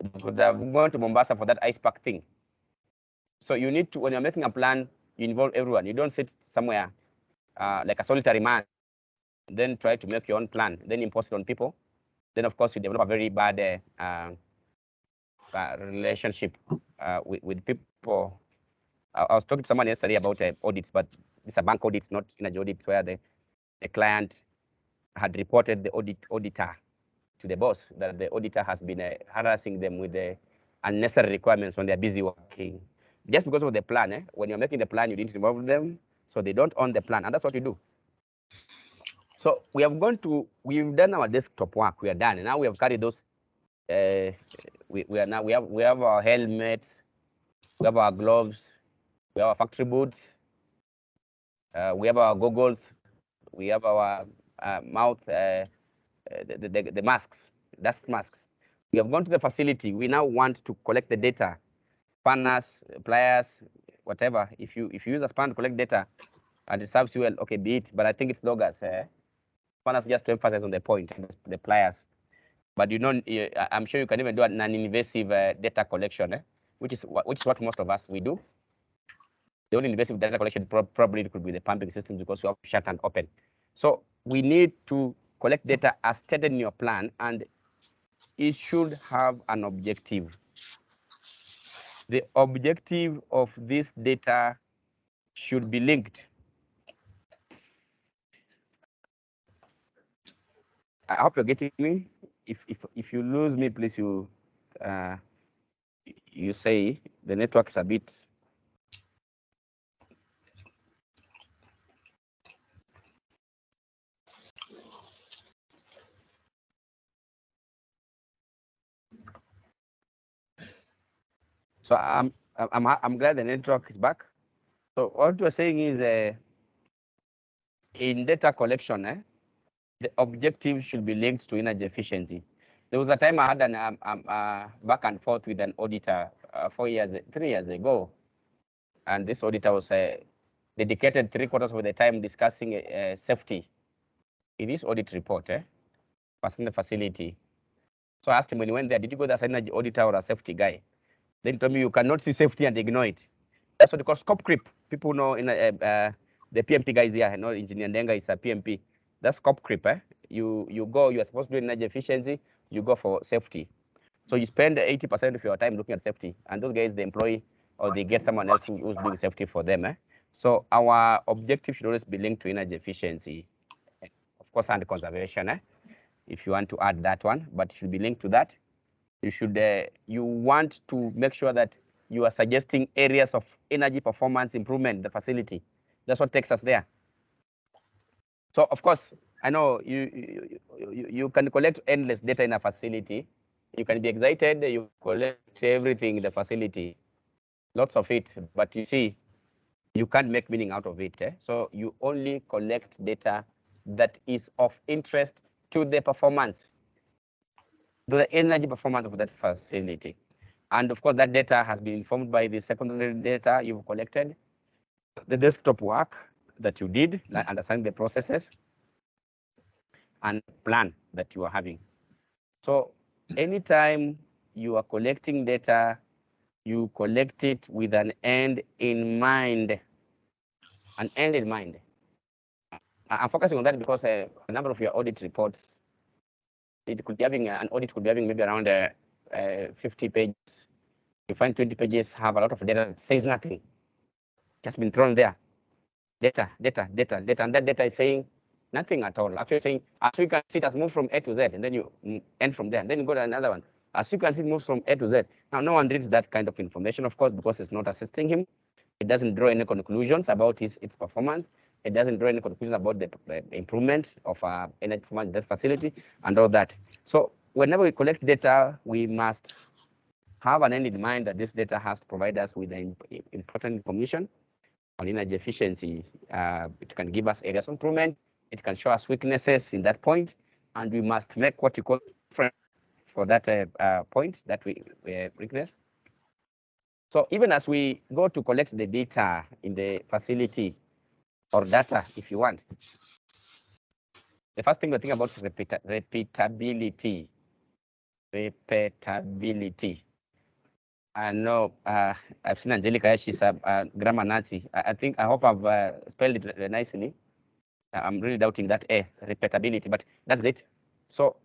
Speaker 2: Because I'm going to Mombasa for that ice pack thing. So you need to, when you're making a plan, you involve everyone. You don't sit somewhere like a solitary man, then try to make your own plan, then impose it on people. Then, of course, you develop a very bad relationship with people. I was talking to someone yesterday about audits, but these are bank audits, not energy audits, where the client had reported the auditor to the boss that the auditor has been harassing them with the unnecessary requirements when they're busy working. Just because of the plan, when you're making the plan, you didn't involve them, so they don't own the plan, and that's what you do. So we've done our desktop work, we are done, and now we have carried those. We have our helmets, we have our gloves, we have our factory boots, we have our goggles, we have our mouth, the masks, dust masks. We have gone to the facility. We now want to collect the data, spanners, pliers, whatever. If you use a spanner to collect data and it serves you well, okay, be it. But I think it's loggers. Spanners just to emphasize on the point, the pliers. But I'm sure you can even do a non-invasive data collection, which is what most of us we do. The only invasive data collection probably could be the pumping systems because you have shut and open. So we need to collect data as stated in your plan, and it should have an objective. The objective of this data should be linked. I hope you're getting me. If you lose me, please you say the network is a bit. So I'm glad the network is back. So what we're saying is in data collection, the objective should be linked to energy efficiency. There was a time I had an back and forth with an auditor 3 years ago, and this auditor was dedicated 3/4 of the time discussing safety in his audit report, passing the facility. So I asked him when he went there, did you go there as an energy auditor or a safety guy? Then he told me you cannot see safety and ignore it. That's what they call scope creep. People know in the PMP guys here, Engineer Ndenga is a PMP. That's scope creep. You go, you are supposed to do energy efficiency, you go for safety. So you spend 80% of your time looking at safety, and those guys they employ or they get someone else who's doing safety for them. So our objective should always be linked to energy efficiency, of course, and conservation. If you want to add that one, but it should be linked to that. You want to make sure that you are suggesting areas of energy performance improvement in the facility. That's what takes us there. So of course, I know you can collect endless data in a facility. You can be excited, you collect everything in the facility, lots of it, but you see, you can't make meaning out of it. So you only collect data that is of interest to the performance, to the energy performance of that facility. And of course, that data has been informed by the secondary data you've collected, the desktop work that you did, understanding the processes, and plan that you are having. So anytime you are collecting data, you collect it with an end in mind. An end in mind. I'm focusing on that because a number of your audit reports, it could be having an audit could be having maybe around 50 pages. You find 20 pages have a lot of data that says nothing, just been thrown there. Data, and that data is saying nothing at all. Actually saying, as you can see, it has moved from A to Z, and then you end from there. And then you go to another one. As you can see, it moves from A to Z. Now, no one reads that kind of information, of course, because it's not assisting him. It doesn't draw any conclusions about its performance. It doesn't draw any conclusions about the improvement of energy performance in that facility and all that. So whenever we collect data, we must have an end in mind that this data has to provide us with important information on energy efficiency. It can give us areas of improvement. It can show us weaknesses in that point, and we must make what you call for that point that we weakness. So even as we go to collect the data in the facility, or data, if you want, the first thing we think about is repeatability. Repeatability. I know I've seen Angelica. She's a grammar Nazi. I hope I've spelled it nicely. I'm really doubting that repeatability, but that's it. So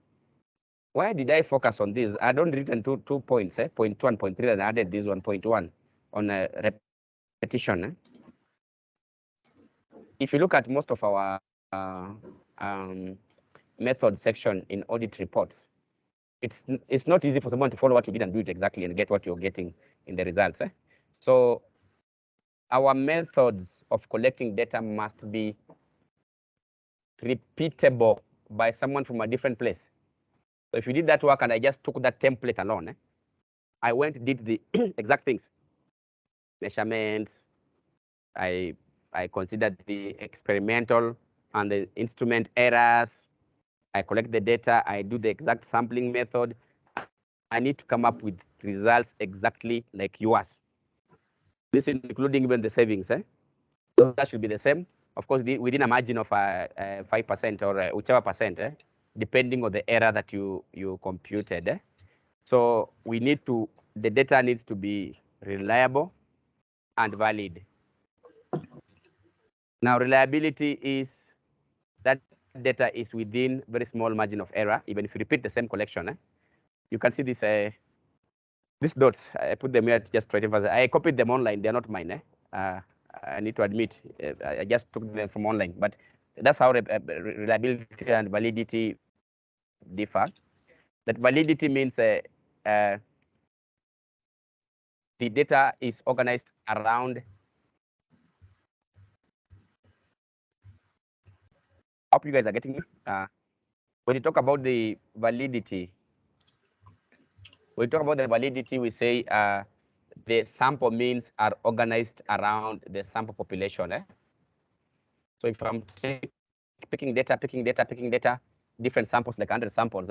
Speaker 2: why did I focus on this? I don't written two points, point 2 and point 3, and I added this 1.1 on repetition. If you look at most of our method section in audit reports, it's not easy for someone to follow what you did and do it exactly and get what you're getting in the results. So our methods of collecting data must be repeatable by someone from a different place. So if you did that work and I just took that template alone, I went did the exact things, measurements, I considered the experimental and the instrument errors, I collect the data, I do the exact sampling method, I need to come up with results exactly like yours. This including even the savings. So that should be the same. Of course, within a margin of 5% or whichever percent, depending on the error that you computed. So we need to, the data needs to be reliable and valid. Now, reliability is that data is within very small margin of error, even if you repeat the same collection. You can see this, these dots, I put them here to just try to emphasize. I copied them online, they're not mine. I need to admit, I just took them from online, but that's how reliability and validity differ. That validity means the data is organized around. I hope you guys are getting me. When you talk about the validity, we say the sample means are organized around the sample population. So if I'm picking data, different samples, like 100 samples,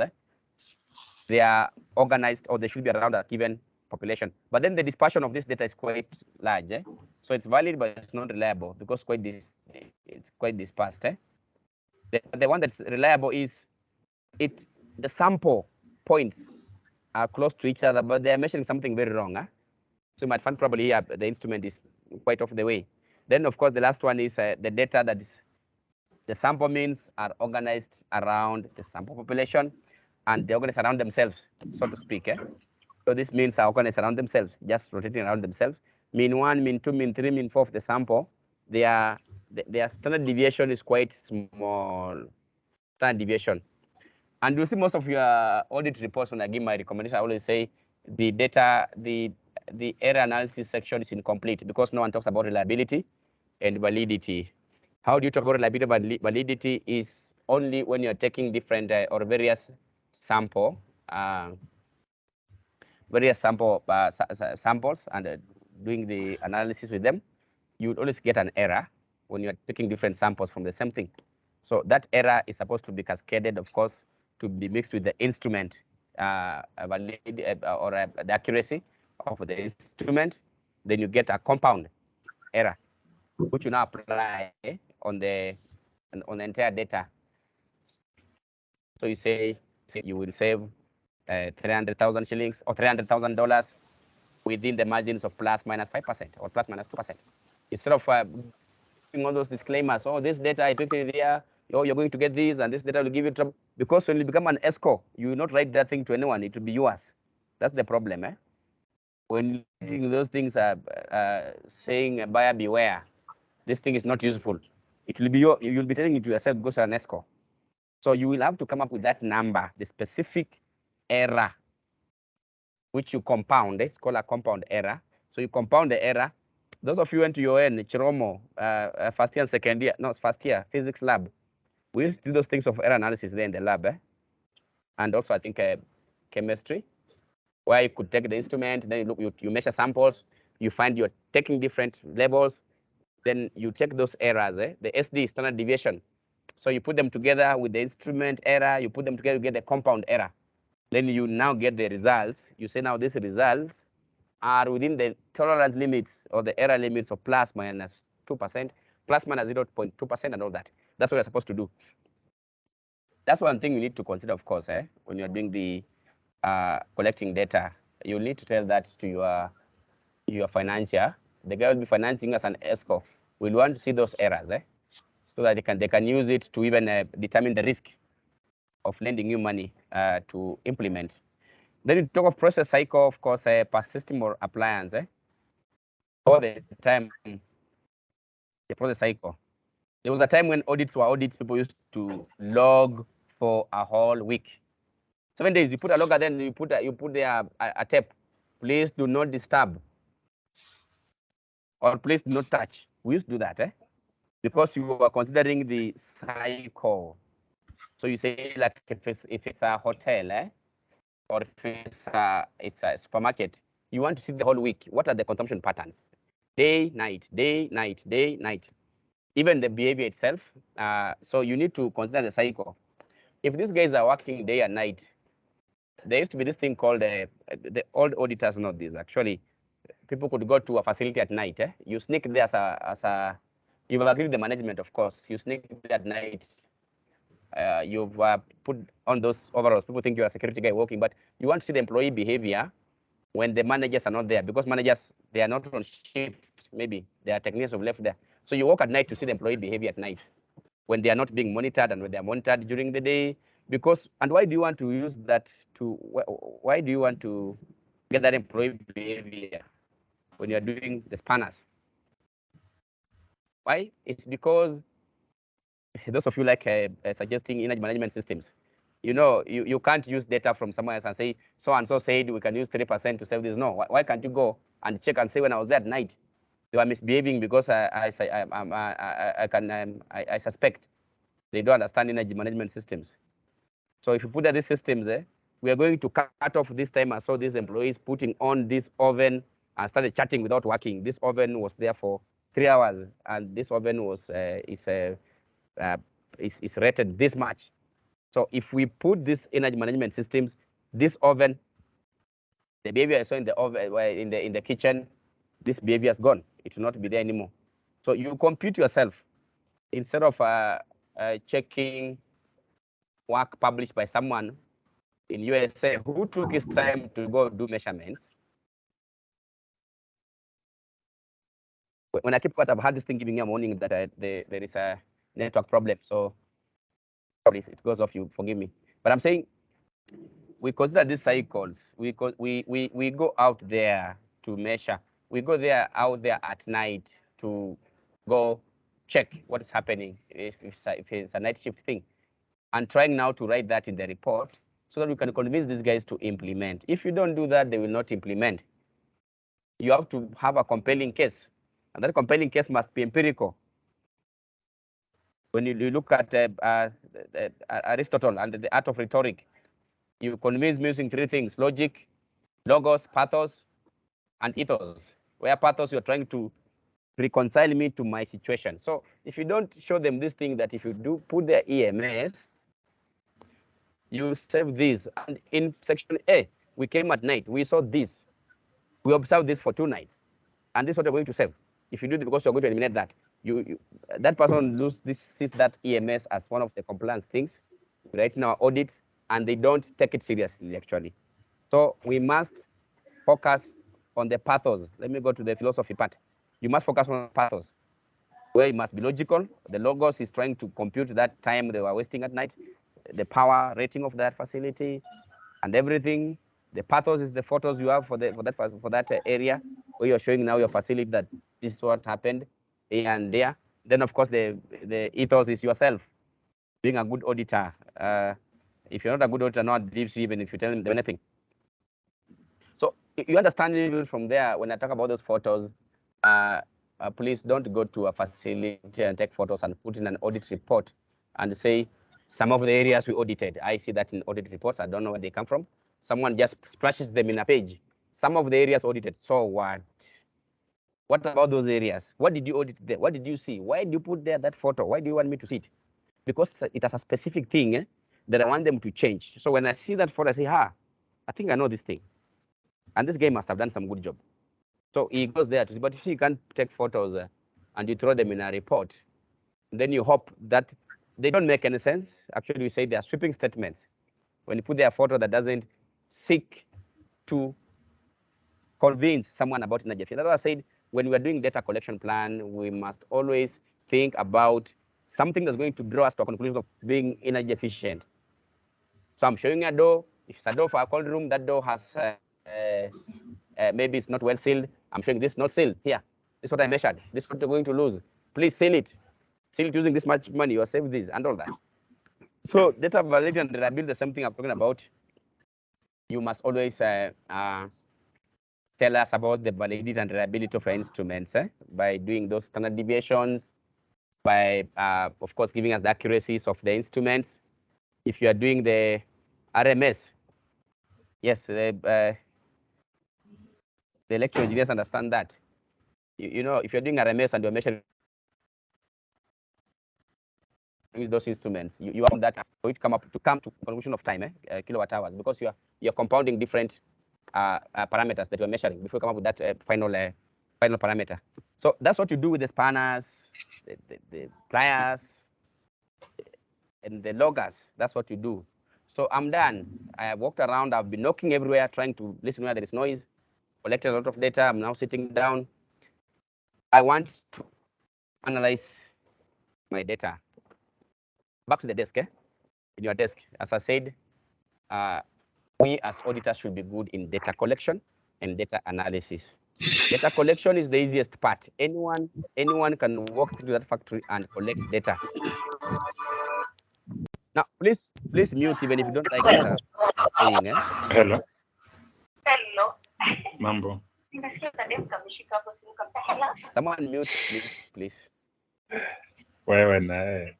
Speaker 2: they are organized or they should be around a given population. But then the dispersion of this data is quite large. So it's valid, but it's not reliable because it's quite dispersed. The one that's reliable is the sample points are close to each other, but they're measuring something very wrong. So you might find probably here the instrument is quite off the way. Then, of course, the last one is the data that is the sample means are organized around the sample population, and they organize around themselves, so to speak. So this means are organized around themselves, just rotating around themselves. Mean 1, mean 2, mean 3, mean 4 of the sample, their standard deviation is quite small. Standard deviation. And you'll see most of your audit reports when I give my recommendation, I always say the data, the error analysis section is incomplete because no one talks about reliability and validity. How do you talk about reliability? Validity is only when you're taking different or various samples and doing the analysis with them. You would always get an error when you're taking different samples from the same thing. So that error is supposed to be cascaded, of course, to be mixed with the instrument the accuracy of the instrument. Then you get a compound error, which you now apply on the entire data. So you say you will save 300,000 shillings or $300,000 within the margins of plus minus 5% or plus minus 2%. Instead of using all those disclaimers, oh, this data I took it there, oh, you're going to get this, and this data will give you trouble. Because when you become an ESCO, you will not write that thing to anyone. It will be yours. That's the problem. When those things are saying buyer beware, this thing is not useful. It will be you'll be telling it to yourself because you're an ESCO. So you will have to come up with that number, the specific error, which you compound. It's called a compound error. So you compound the error. Those of you went to your Chiromo, first year and second year, no, first year, physics lab. We used to do those things of error analysis there in the lab. And also, I think, chemistry, where you could take the instrument, then you measure samples, you find you're taking different levels, then you check those errors, the SD, standard deviation. So you put them together with the instrument error, you put them together, you get the compound error. Then you now get the results. You say now these results are within the tolerance limits or the error limits of plus minus 2%, plus minus 0.2% and all that. That's what you're supposed to do. That's one thing you need to consider, of course, when you're doing the collecting data. You need to tell that to your financier. The guy will be financing us an ESCO. We'll want to see those errors, so that they can use it to even determine the risk of lending you money to implement. Then you talk of process cycle, of course, per system or appliance. All the time, the process cycle. There was a time when audits were audits, people used to log for a whole week. 7 days, you put a logger, then you put there a tape. Please do not disturb, or please do not touch. We used to do that, because you were considering the cycle. So you say, like, if it's a hotel, or if it's a supermarket, you want to see the whole week. What are the consumption patterns? Day, night, day, night, day, night. Even the behavior itself. So you need to consider the cycle. If these guys are working day and night, there used to be this thing called the old auditors know this. Actually, people could go to a facility at night. You sneak there as a you've agreed with the management, of course. You sneak there at night. You've put on those overalls. People think you're a security guy working, but you want to see the employee behavior when the managers are not there, because managers, they are not on shift. Maybe their technicians have left there. So you work at night to see the employee behavior at night, when they are not being monitored and when they are monitored during the day. Because, and why do you want to use that to, why do you want to get that employee behavior when you're doing the spanners? Why? It's because those of you like suggesting energy management systems, you can't use data from somewhere else and say, so-and-so said we can use 3% to save this. No, why can't you go and check and say, when I was there at night, they were misbehaving because I suspect they don't understand energy management systems. So if you put these systems, we are going to cut off this time. I saw these employees putting on this oven and started chatting without working. This oven was there for 3 hours, and this oven was is rated this much. So if we put this energy management systems, this oven, the behavior I saw in the oven, in the kitchen, this behavior is gone. It will not be there anymore. So you compute yourself instead of checking work published by someone in USA who took his time to go do measurements. When I keep quiet, I've had this thing giving me a warning that there is a network problem. So probably if it goes off, you forgive me. But I'm saying we consider these cycles. We go out there to measure. We go out there at night to go check what is happening if it's a night shift thing, and trying now to write that in the report so that we can convince these guys to implement. If you don't do that, they will not implement. You have to have a compelling case, and that compelling case must be empirical. When you look at Aristotle and the art of rhetoric, you convince me using 3 things: logic, logos, pathos, and ethos. Where pathos, you're trying to reconcile me to my situation. So if you don't show them this thing, that if you do put their EMS, you save this. And in section A, we came at night, we saw this, we observed this for 2 nights, and this is what you're going to save. If you do it because you're going to eliminate that, that person sees that EMS as one of the compliance things right in our audits, and they don't take it seriously, actually. So we must focus on the pathos. Let me go to the philosophy part. You must focus on pathos, where it must be logical. The logos is trying to compute that time they were wasting at night, the power rating of that facility, and everything. The pathos is the photos you have for that area where you're showing now your facility that this is what happened here and there. Then of course the ethos is yourself being a good auditor. If you're not a good auditor, no one believes you even if you tell them anything. So you understand even from there when I talk about those photos. Please don't go to a facility and take photos and put in an audit report and say, some of the areas we audited. I see that in audit reports. I don't know where they come from. Someone just splashes them in a page. Some of the areas audited. So what? What about those areas? What did you audit there? What did you see? Why did you put there that photo? Why do you want me to see it? Because it has a specific thing that I want them to change. So when I see that photo, I say, I think I know this thing. And this guy must have done some good job. So he goes there to see. But if you can't take photos and you throw them in a report, then you hope that they don't make any sense. Actually, we say they are sweeping statements. When you put their photo that doesn't seek to convince someone about energy efficiency. That's why I said when we are doing data collection plan, we must always think about something that's going to draw us to a conclusion of being energy efficient. So I'm showing a door. If it's a door for a cold room, that door has maybe it's not well sealed. I'm showing this not sealed. Here, this is what I measured. This is what you're going to lose. Please seal it. Seal it using this much money. You'll save this and all that. So data validity and reliability, the same thing I'm talking about. you must always tell us about the validity and reliability of your instruments by doing those standard deviations, by, of course, giving us the accuracies of the instruments. If you are doing the RMS, yes, the electrical engineers understand that. You know, if you're doing RMS and you're measuring those instruments, you want that for it to come to conclusion of time, kilowatt hours, because you're compounding different parameters that you're measuring before you come up with that final parameter. So that's what you do with the spanners, the pliers, and the loggers. That's what you do. So I'm done. I have walked around. I've been knocking everywhere, trying to listen where there is noise, collected a lot of data. I'm now sitting down. I want to analyze my data. Back to the desk, in your desk. As I said, we as auditors should be good in data collection and data analysis. Data collection is the easiest part. Anyone can walk into that factory and collect data. Now, please mute even if you don't like what I'm saying.
Speaker 4: Hello. Hello. Mambo.
Speaker 2: Someone mute, please.
Speaker 4: Wewe naye.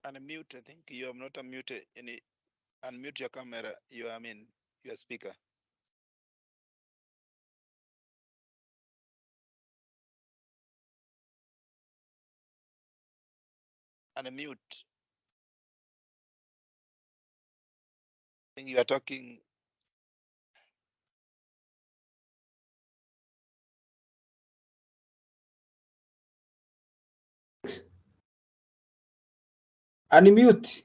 Speaker 6: Unmute. I think you have not unmuted any. Unmute your camera. Your speaker. Unmute. I think you are talking.
Speaker 1: Unmute.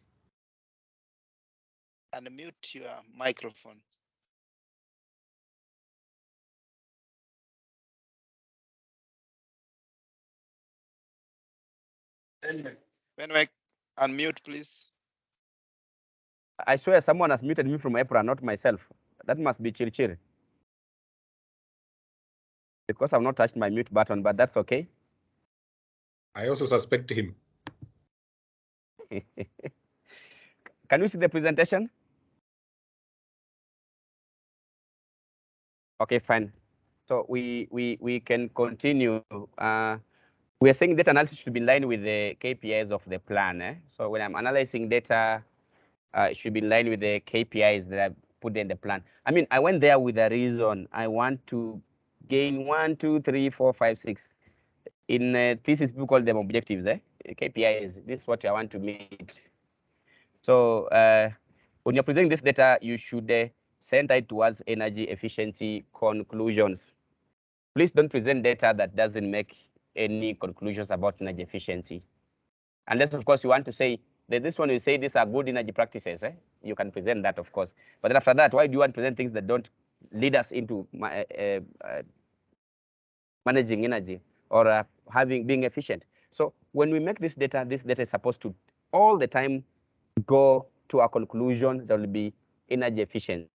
Speaker 6: Unmute your microphone. When unmute, please.
Speaker 2: I swear someone has muted me from April, not myself. That must be Chirichiri. Because I've not touched my mute button, but that's okay.
Speaker 4: I also suspect him.
Speaker 2: Can you see the presentation? Okay, fine. So we can continue. We are saying data analysis should be in line with the KPIs of the plan. So when I'm analyzing data, it should be in line with the KPIs that I put in the plan. I mean, I went there with a reason. I want to gain 1, 2, 3, 4, 5, 6. In thesis, people call them objectives. KPIs. This is what I want to meet. So when you're presenting this data, you should center it towards energy efficiency conclusions. Please don't present data that doesn't make any conclusions about energy efficiency. Unless, of course, you want to say that this one you say these are good energy practices. You can present that, of course. But then after that, why do you want to present things that don't lead us into managing energy or being efficient? So when we make this data is supposed to all the time go to a conclusion that will be energy efficiency.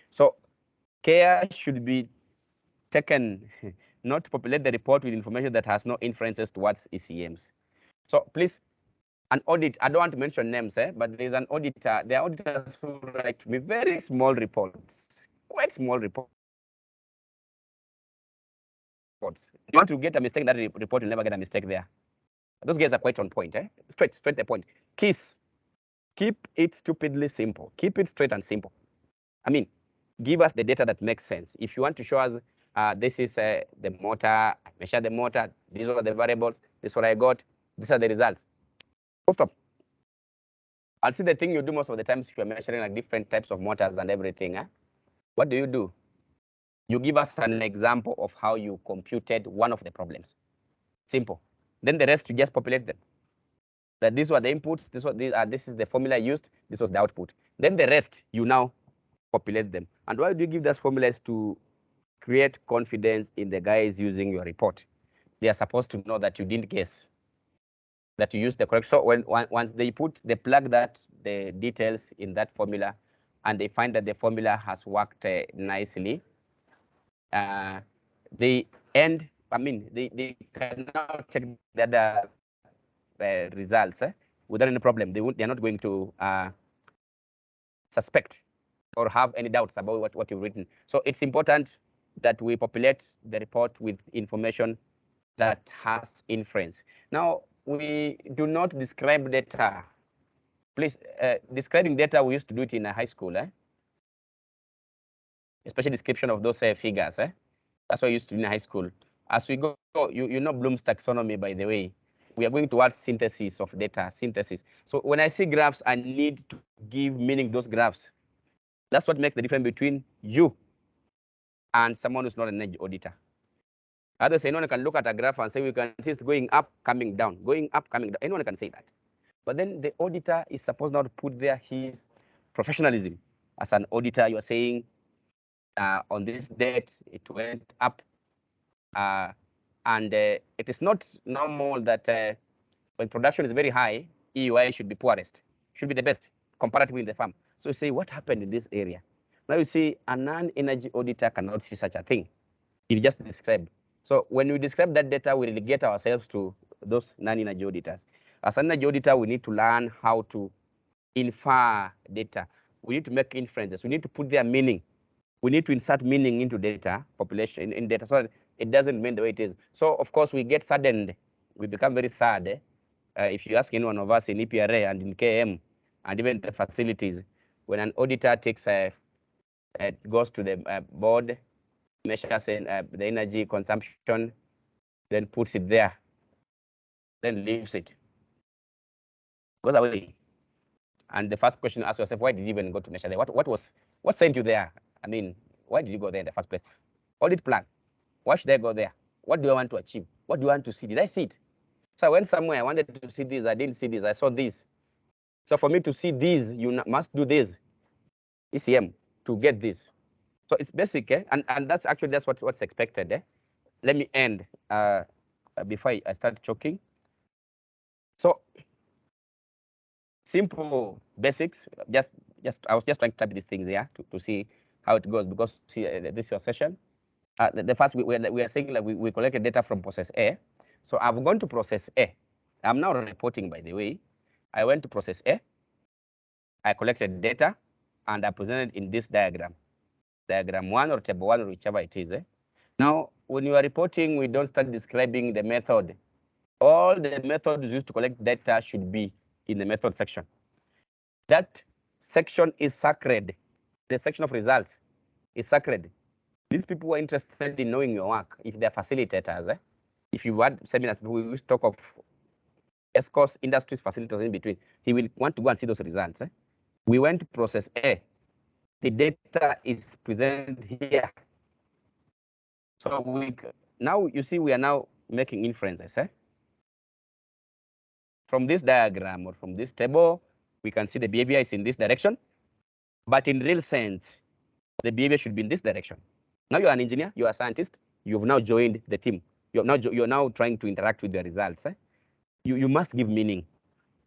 Speaker 2: So care should be taken not to populate the report with information that has no inferences towards ECMs. So please, an audit, I don't want to mention names, but there's an auditor, there are auditors who write to me very small reports, quite small reports. You want to get a mistake in that report, you'll never get a mistake there. Those guys are quite on point, straight to the point. KISS, keep it stupidly simple. Keep it straight and simple. I mean, give us the data that makes sense. If you want to show us this is the motor, I measure the motor, these are the variables, this is what I got, these are the results. Full stop. I'll see the thing you do most of the times if you're measuring like different types of motors and everything. What do? You give us an example of how you computed one of the problems. Simple. Then the rest you just populate them. That these were the inputs, this is the formula used, this was the output. Then the rest you now populate them. And why do you give those formulas? To create confidence in the guys using your report. They are supposed to know that you didn't guess. that you use the correct. So once they plug the details in that formula, and they find that the formula has worked nicely, they can now check the other results without any problem. They're not going to suspect or have any doubts about what you've written. So it's important that we populate the report with information that has inference. Now, we do not describe data. Please, describing data, we used to do it in high school, especially description of those figures. That's what we used to do in high school. As we go, you know Bloom's taxonomy, by the way. We are going towards synthesis of data, synthesis. So when I see graphs, I need to give meaning to those graphs. That's what makes the difference between you and someone who's not an energy auditor. Others, anyone can look at a graph and say we can see it's going up, coming down, going up, coming down. Anyone can say that. But then the auditor is supposed now to put there his professionalism. As an auditor, you are saying on this date it went up, and it is not normal that when production is very high, EUI should be poorest, should be the best comparatively in the farm. So you say, what happened in this area? Now you see a non-energy auditor cannot see such a thing. It just described. So when we describe that data, we relegate ourselves to those non-energy auditors. As an energy auditor, we need to learn how to infer data. We need to make inferences. We need to put their meaning. We need to insert meaning into data, population in data, so that it doesn't remain the way it is. So of course we get saddened. We become very sad. If you ask any one of us in EPRA and in KM and even the facilities, when an auditor takes goes to the board, measures the energy consumption, then puts it there, then leaves it, goes away. And the first question, ask yourself, why did you even go to measure there? What sent you there? I mean, why did you go there in the first place? Audit plan. Why should I go there? What do I want to achieve? What do I want to see? Did I see it? So I went somewhere, I wanted to see this, I didn't see this, I saw this. So for me to see this, you must do this, ECM, to get this. So it's basic, and that's actually what's expected. Let me end before I start choking. So simple basics. I was just trying to type these things here to see how it goes, because see, this is your session. The first we are saying like we collected data from process A. So I've gone to process A. I'm now reporting, by the way. I went to process A. I collected data, and I presented in this diagram. Diagram 1 or table 1 or whichever it is. Now, when you are reporting, we don't start describing the method. All the methods used to collect data should be in the method section. That section is sacred. The section of results is sacred. These people who are interested in knowing your work, if they're facilitators, if you had seminars, we used to talk of ESCOs, industries, facilitators in between, he will want to go and see those results. We went to process A. The data is presented here. So now you see we are now making inferences. From this diagram or from this table, we can see the behavior is in this direction. But in real sense, the behavior should be in this direction. Now you're an engineer, you're a scientist, you've now joined the team. You're now trying to interact with the results. You must give meaning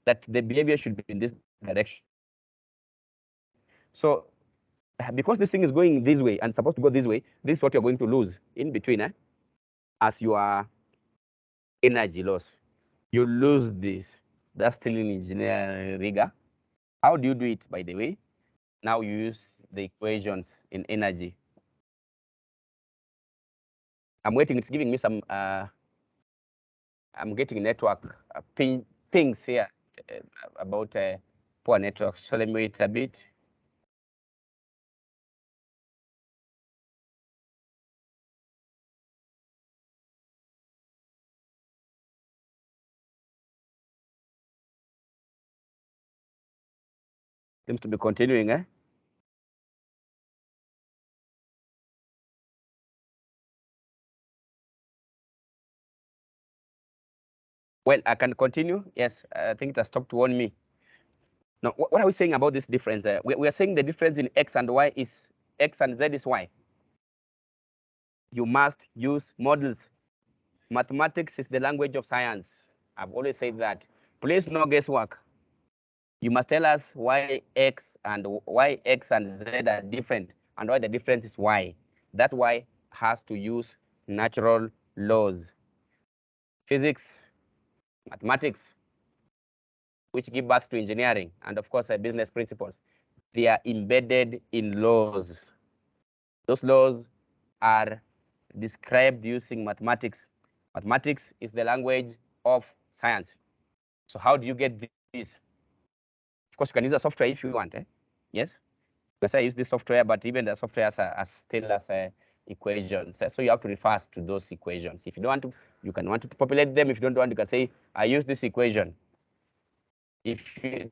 Speaker 2: that the behavior should be in this direction. So because this thing is going this way and supposed to go this way, this is what you're going to lose in between as your energy loss. You lose this. That's still in engineering rigor. How do you do it, by the way? Now you use the equations in energy. I'm waiting. It's giving me some. I'm getting network pings here about poor network. So let me wait a bit. Seems to be continuing, Well, I can continue. Yes, I think it has stopped to warn me. Now, what are we saying about this difference? We are saying the difference in X and Y is X and Z is Y. You must use models. Mathematics is the language of science. I've always said that. Please, no guesswork. You must tell us why X and Z are different and why the difference is Y. That Y has to use natural laws. Physics, mathematics, which give birth to engineering, and of course, business principles. They are embedded in laws. Those laws are described using mathematics. Mathematics is the language of science. So how do you get this? Of course, you can use a software if you want. Yes, you can say use this software, but even the software are still as equations. So you have to refer to those equations. If you don't want to, you can want to populate them. If you don't want, you can say, I use this equation. If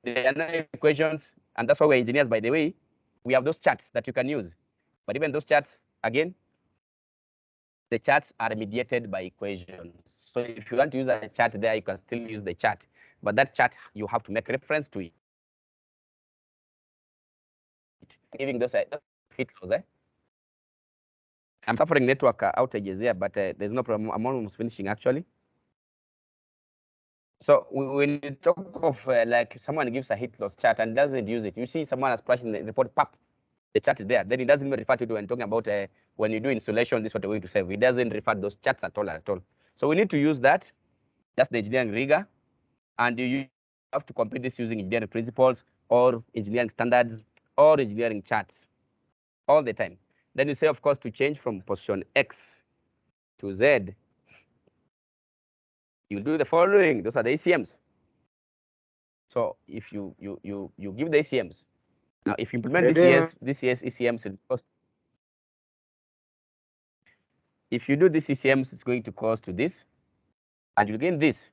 Speaker 2: there are no equations, and that's why we're engineers, by the way, we have those charts that you can use. But even those charts, again, the charts are mediated by equations. So if you want to use a chart there, you can still use the chart. But that chart, you have to make reference to it. Giving those heat laws. I'm suffering network outages here, but there's no problem. I'm almost finishing, actually. So when you talk of like someone gives a heat loss chart and doesn't use it, you see someone has splashed in the report, pop, the chart is there. Then it doesn't even refer to it when talking about when you do insulation, this is what we're going to say. It doesn't refer to those charts at all. So we need to use that. That's the engineering rigor. And you have to complete this using engineering principles or engineering standards or engineering charts all the time. Then you say, of course, to change from position X to Z, you do the following. Those are the ECMs. So if you give the ECMs, now if you implement this year's ECMs will cost. If you do this ECMs, it's going to cost to this, and you gain this.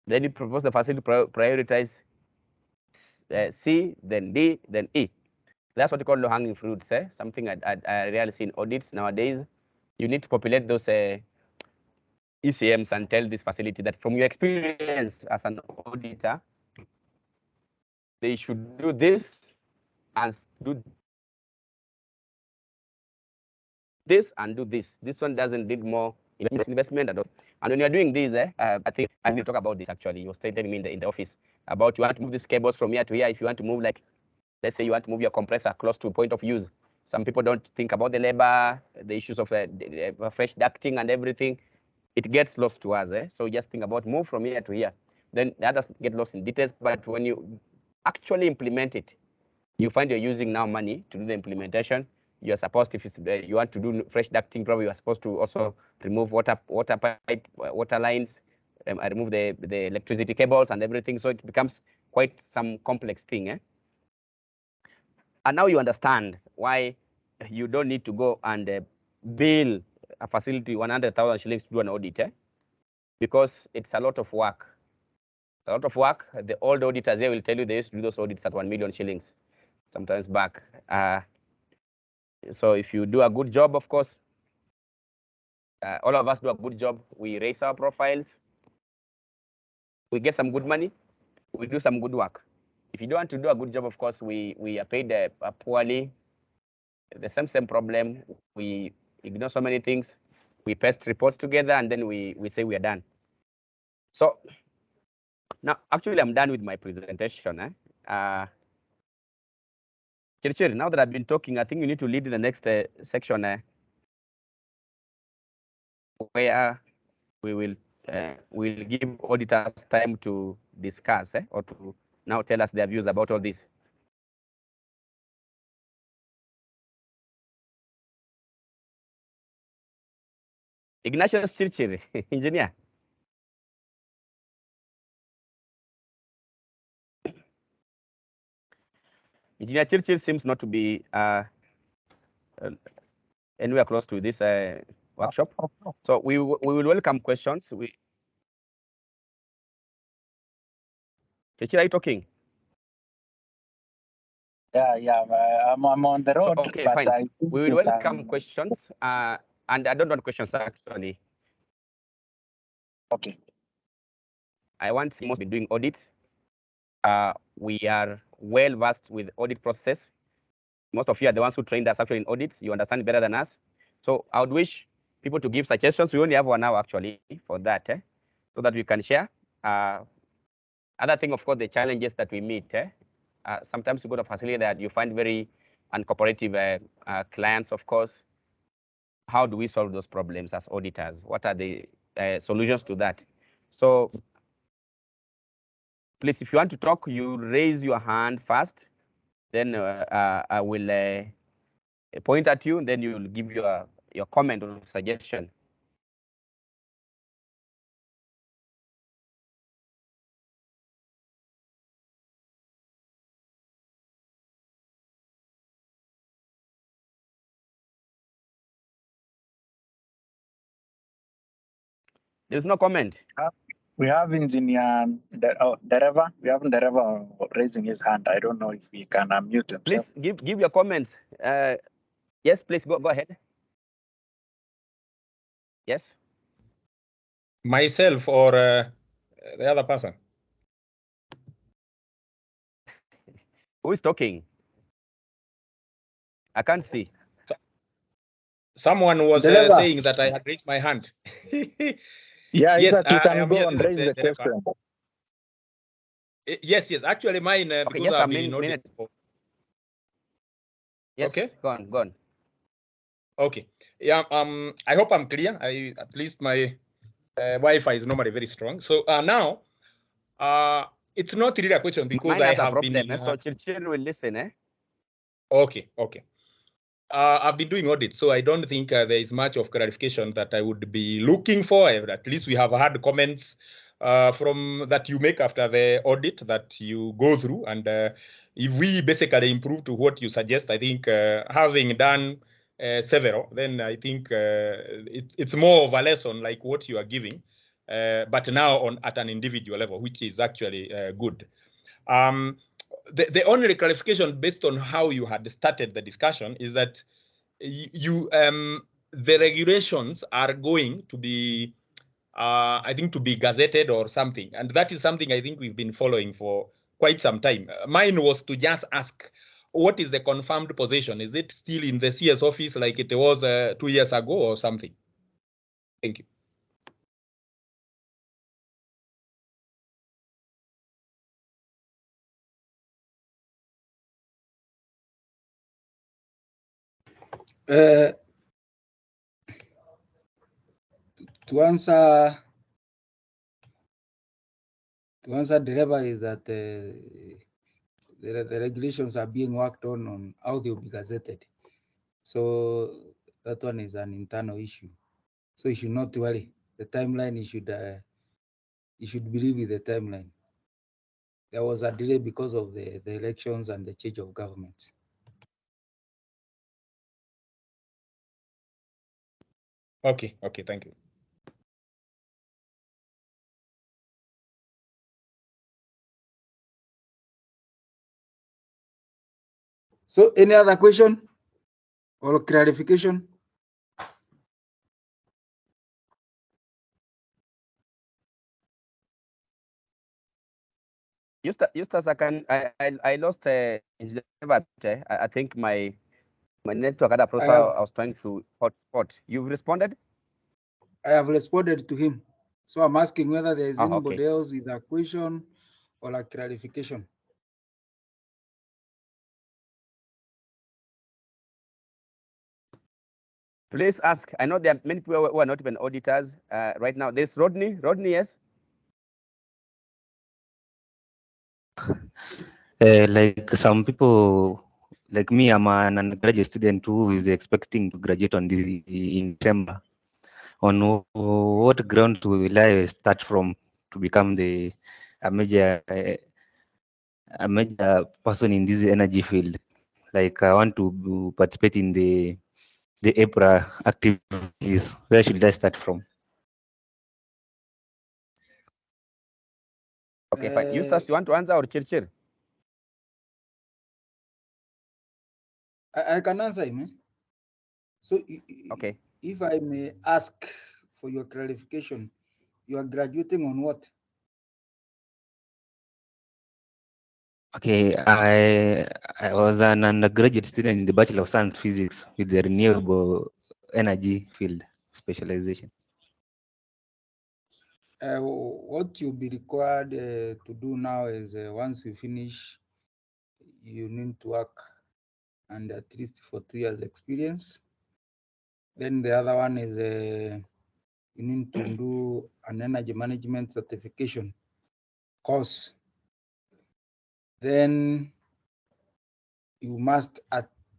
Speaker 2: Then you propose the facility to prioritize C, then D, then E. That's what you call low-hanging fruits. Something I rarely see in audits nowadays. You need to populate those ECMs and tell this facility that from your experience as an auditor, they should do this and do this and do this. This one doesn't need more investment at all. And when you're doing this, I think I need to talk about this actually. You were telling me in the office about you want to move these cables from here to here. If you want to move, like, let's say you want to move your compressor close to a point of use. Some people don't think about the labor, the issues of fresh ducting and everything. It gets lost to us. So just think about move from here to here. Then the others get lost in details. But when you actually implement it, you find you're using now money to do the implementation. You're supposed to, if you want to do fresh ducting, probably you're supposed to also remove water pipe, water lines, remove the electricity cables and everything. So it becomes quite some complex thing. And now you understand why you don't need to go and bill a facility 100,000 shillings to do an audit, because it's a lot of work. A lot of work. The old auditors here will tell you they used to do those audits at 1 million shillings, sometimes back. So if you do a good job, of course, all of us do a good job. We raise our profiles. We get some good money. We do some good work. If you don't want to do a good job, of course, we are paid poorly. The same problem. We ignore so many things. We paste reports together, and then we say we are done. So now, actually, I'm done with my presentation. Chirichiri, now that I've been talking, I think you need to lead the next section where we will we'll give auditors time to discuss or to now tell us their views about all this. Ignatius Chirichiri, engineer. Engineer Chirichiri seems not to be anywhere close to this workshop. So we will welcome questions. Chirichiri, are you talking?
Speaker 3: Yeah, I'm on the road.
Speaker 2: So, okay,
Speaker 3: but
Speaker 2: fine. We will welcome questions, and I don't want questions actually.
Speaker 3: Okay.
Speaker 2: I want to be doing audits. We are well versed with audit process. Most of you are the ones who trained us actually in audits. You understand better than us. So I would wish people to give suggestions. We only have 1 hour actually for that, so that we can share. Other thing, of course, the challenges that we meet. Sometimes you go to a facility that you find very uncooperative clients, of course. How do we solve those problems as auditors? What are the solutions to that? So please, if you want to talk, you raise your hand first. Then I will point at you, and then you will give your comment or suggestion. There's no comment.
Speaker 3: We have engineer Dereva. We have Dereva raising his hand. I don't know if he can unmute himself.
Speaker 2: Please give your comments. Yes, please go ahead. Yes.
Speaker 4: Myself or the other person?
Speaker 2: Who is talking? I can't see.
Speaker 4: Someone was saying that I had raised my hand.
Speaker 3: Yeah,
Speaker 4: yes,
Speaker 3: you can
Speaker 4: am
Speaker 3: go
Speaker 4: here.
Speaker 3: and raise the question.
Speaker 4: Yes. Actually, mine
Speaker 2: Okay,
Speaker 4: because
Speaker 2: just
Speaker 4: I've
Speaker 2: a
Speaker 4: been in audit.
Speaker 2: Yes.
Speaker 4: Okay.
Speaker 2: Go on.
Speaker 4: Okay. Yeah. I hope I'm clear. At least my Wi-Fi is normally very strong. So now, it's not really a question because
Speaker 2: Mine
Speaker 4: I
Speaker 2: has a
Speaker 4: have
Speaker 2: problem,
Speaker 4: been.
Speaker 2: so Chirchir will listen.
Speaker 4: Okay. I've been doing audit, so I don't think there is much of clarification that I would be looking for. At least we have had comments from that you make after the audit that you go through, and if we basically improve to what you suggest, I think having done several, then I think it's more of a lesson like what you are giving, but now at an individual level, which is actually good. The only clarification based on how you had started the discussion is that the regulations are going to be, I think, to be gazetted or something, and that is something I think we've been following for quite some time. Mine was to just ask, what is the confirmed position? Is it still in the CS office like it was 2 years ago or something? Thank you.
Speaker 1: To answer Dereva is that the regulations are being worked on how they will be gazetted. So that one is an internal issue. So you should not worry. The timeline, you should believe in the timeline. There was a delay because of the elections and the change of government.
Speaker 4: Okay, thank you.
Speaker 1: So any other question or clarification?
Speaker 2: Eustace, I lost I think my network had a process. I was trying to hotspot. You've responded?
Speaker 1: I have responded to him. So I'm asking whether there is anybody
Speaker 2: okay.
Speaker 1: else with a question or a clarification.
Speaker 2: Please ask. I know there are many people who are not even auditors right now. There's Rodney. Rodney, yes?
Speaker 7: Like some people, like me, I'm an undergraduate student who is expecting to graduate in December. On what ground will I start from to become a major person in this energy field? Like I want to participate in the EPRA activities. Where should I start from?
Speaker 2: Okay, fine. Eustace, you want to answer or Chirchir?
Speaker 1: I can answer him. So
Speaker 2: okay,
Speaker 1: if I may ask for your clarification, you are graduating on what?
Speaker 7: Okay, I was an undergraduate student in the Bachelor of Science Physics with the renewable energy field specialization.
Speaker 1: What you'll be required to do now is once you finish, you need to work and at least for 2 years experience. Then the other one is you need to do an energy management certification course. Then you must,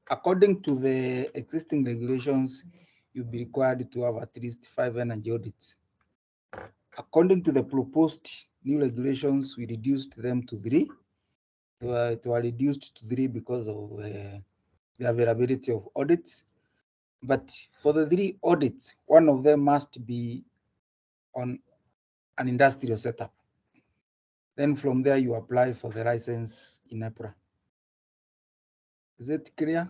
Speaker 1: according to the existing regulations, you'll be required to have at least 5 energy audits. According to the proposed new regulations, we reduced them to 3. It was reduced to 3 because of the availability of audits. But for the 3 audits, one of them must be on an industrial setup. Then from there, you apply for the license in April. Is it clear?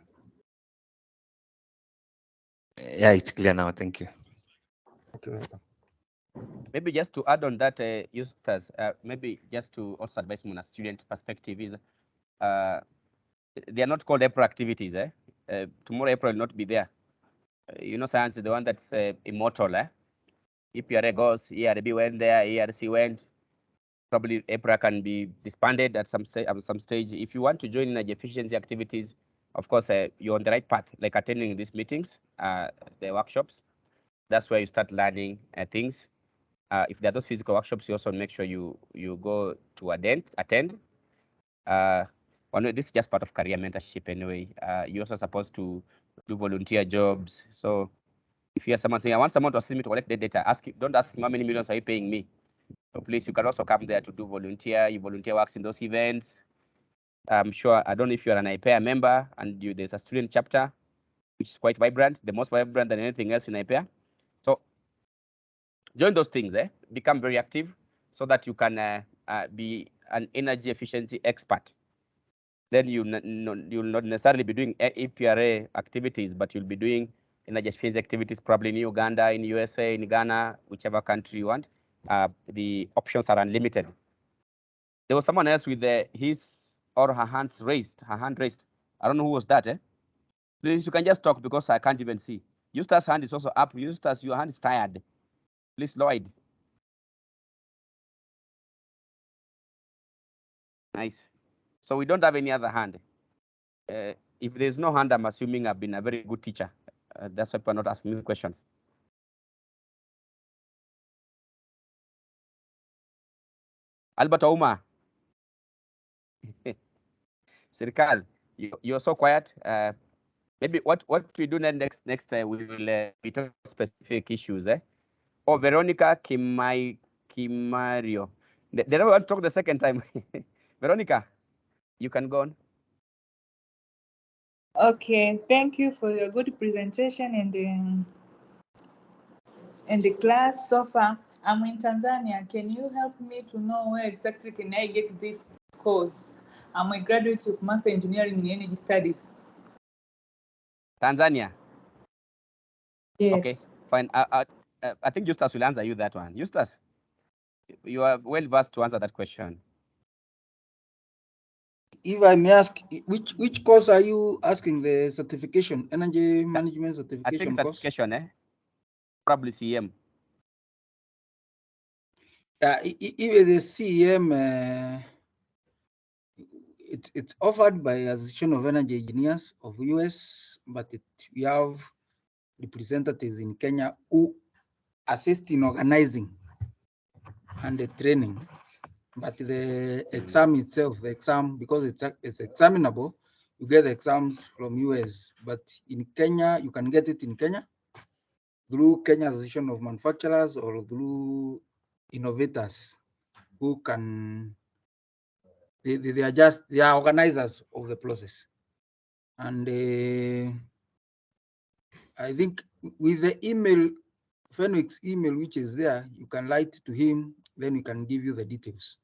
Speaker 7: Yeah, it's clear now. Thank you.
Speaker 1: Okay, welcome.
Speaker 2: Maybe just to add on that, Eustace, maybe just to also advise from a student perspective is, they are not called April activities. Tomorrow April will not be there. You know, science is the one that's immortal. EPRA goes, ERB went there, ERC went. Probably April can be disbanded at some stage. If you want to join energy efficiency activities, of course, you're on the right path, like attending these meetings, the workshops. That's where you start learning things. If there are those physical workshops, you also make sure you go to attend. This is just part of career mentorship anyway. You're also supposed to do volunteer jobs. So if you hear someone saying, I want someone to assist me to collect the data, don't ask him how many millions are you paying me. So please, you can also come there to do volunteer. You volunteer works in those events. I'm sure, I don't know if you're an IPEA member and there's a student chapter, which is quite vibrant, the most vibrant than anything else in IPEA. So join those things, become very active so that you can be an energy efficiency expert. Then you'll not necessarily be doing EPRA activities, but you'll be doing energy efficiency activities probably in Uganda, in USA, in Ghana, whichever country you want. The options are unlimited. There was someone else with his or her hand raised. I don't know who was that. Please, you can just talk because I can't even see. Eustace's hand is also up. Eustace, your hand is tired. Please, Lloyd. Nice. So we don't have any other hand. If there's no hand, I'm assuming I've been a very good teacher. That's why people are not asking me questions. Albert Ouma. Sirkal, you're so quiet. Maybe what we do next we will be talking specific issues. Oh, Veronica Kimario. They never want to talk the second time. Veronica, you can go on.
Speaker 8: Okay, thank you for your good presentation and the class so far. I'm in Tanzania. Can you help me to know where exactly can I get this course? I'm a graduate of Master Engineering in Energy Studies.
Speaker 2: Tanzania?
Speaker 8: Yes.
Speaker 2: Okay, fine. I think Eustace will answer you that one. Eustace, you are well versed to answer that question.
Speaker 1: If I may ask, which course are you asking? The certification, energy management certification
Speaker 2: I think certification, probably CM.
Speaker 1: Even the CM, it's offered by Association of Energy Engineers of US, but we have representatives in Kenya who assist in organizing and the training. But the exam itself, because it's examinable, you get the exams from US. But in Kenya, you can get it in Kenya through Kenya Association of Manufacturers or through innovators who can, they are organizers of the process. And I think with the email, Fenwick's email, which is there, you can write to him, then he can give you the details.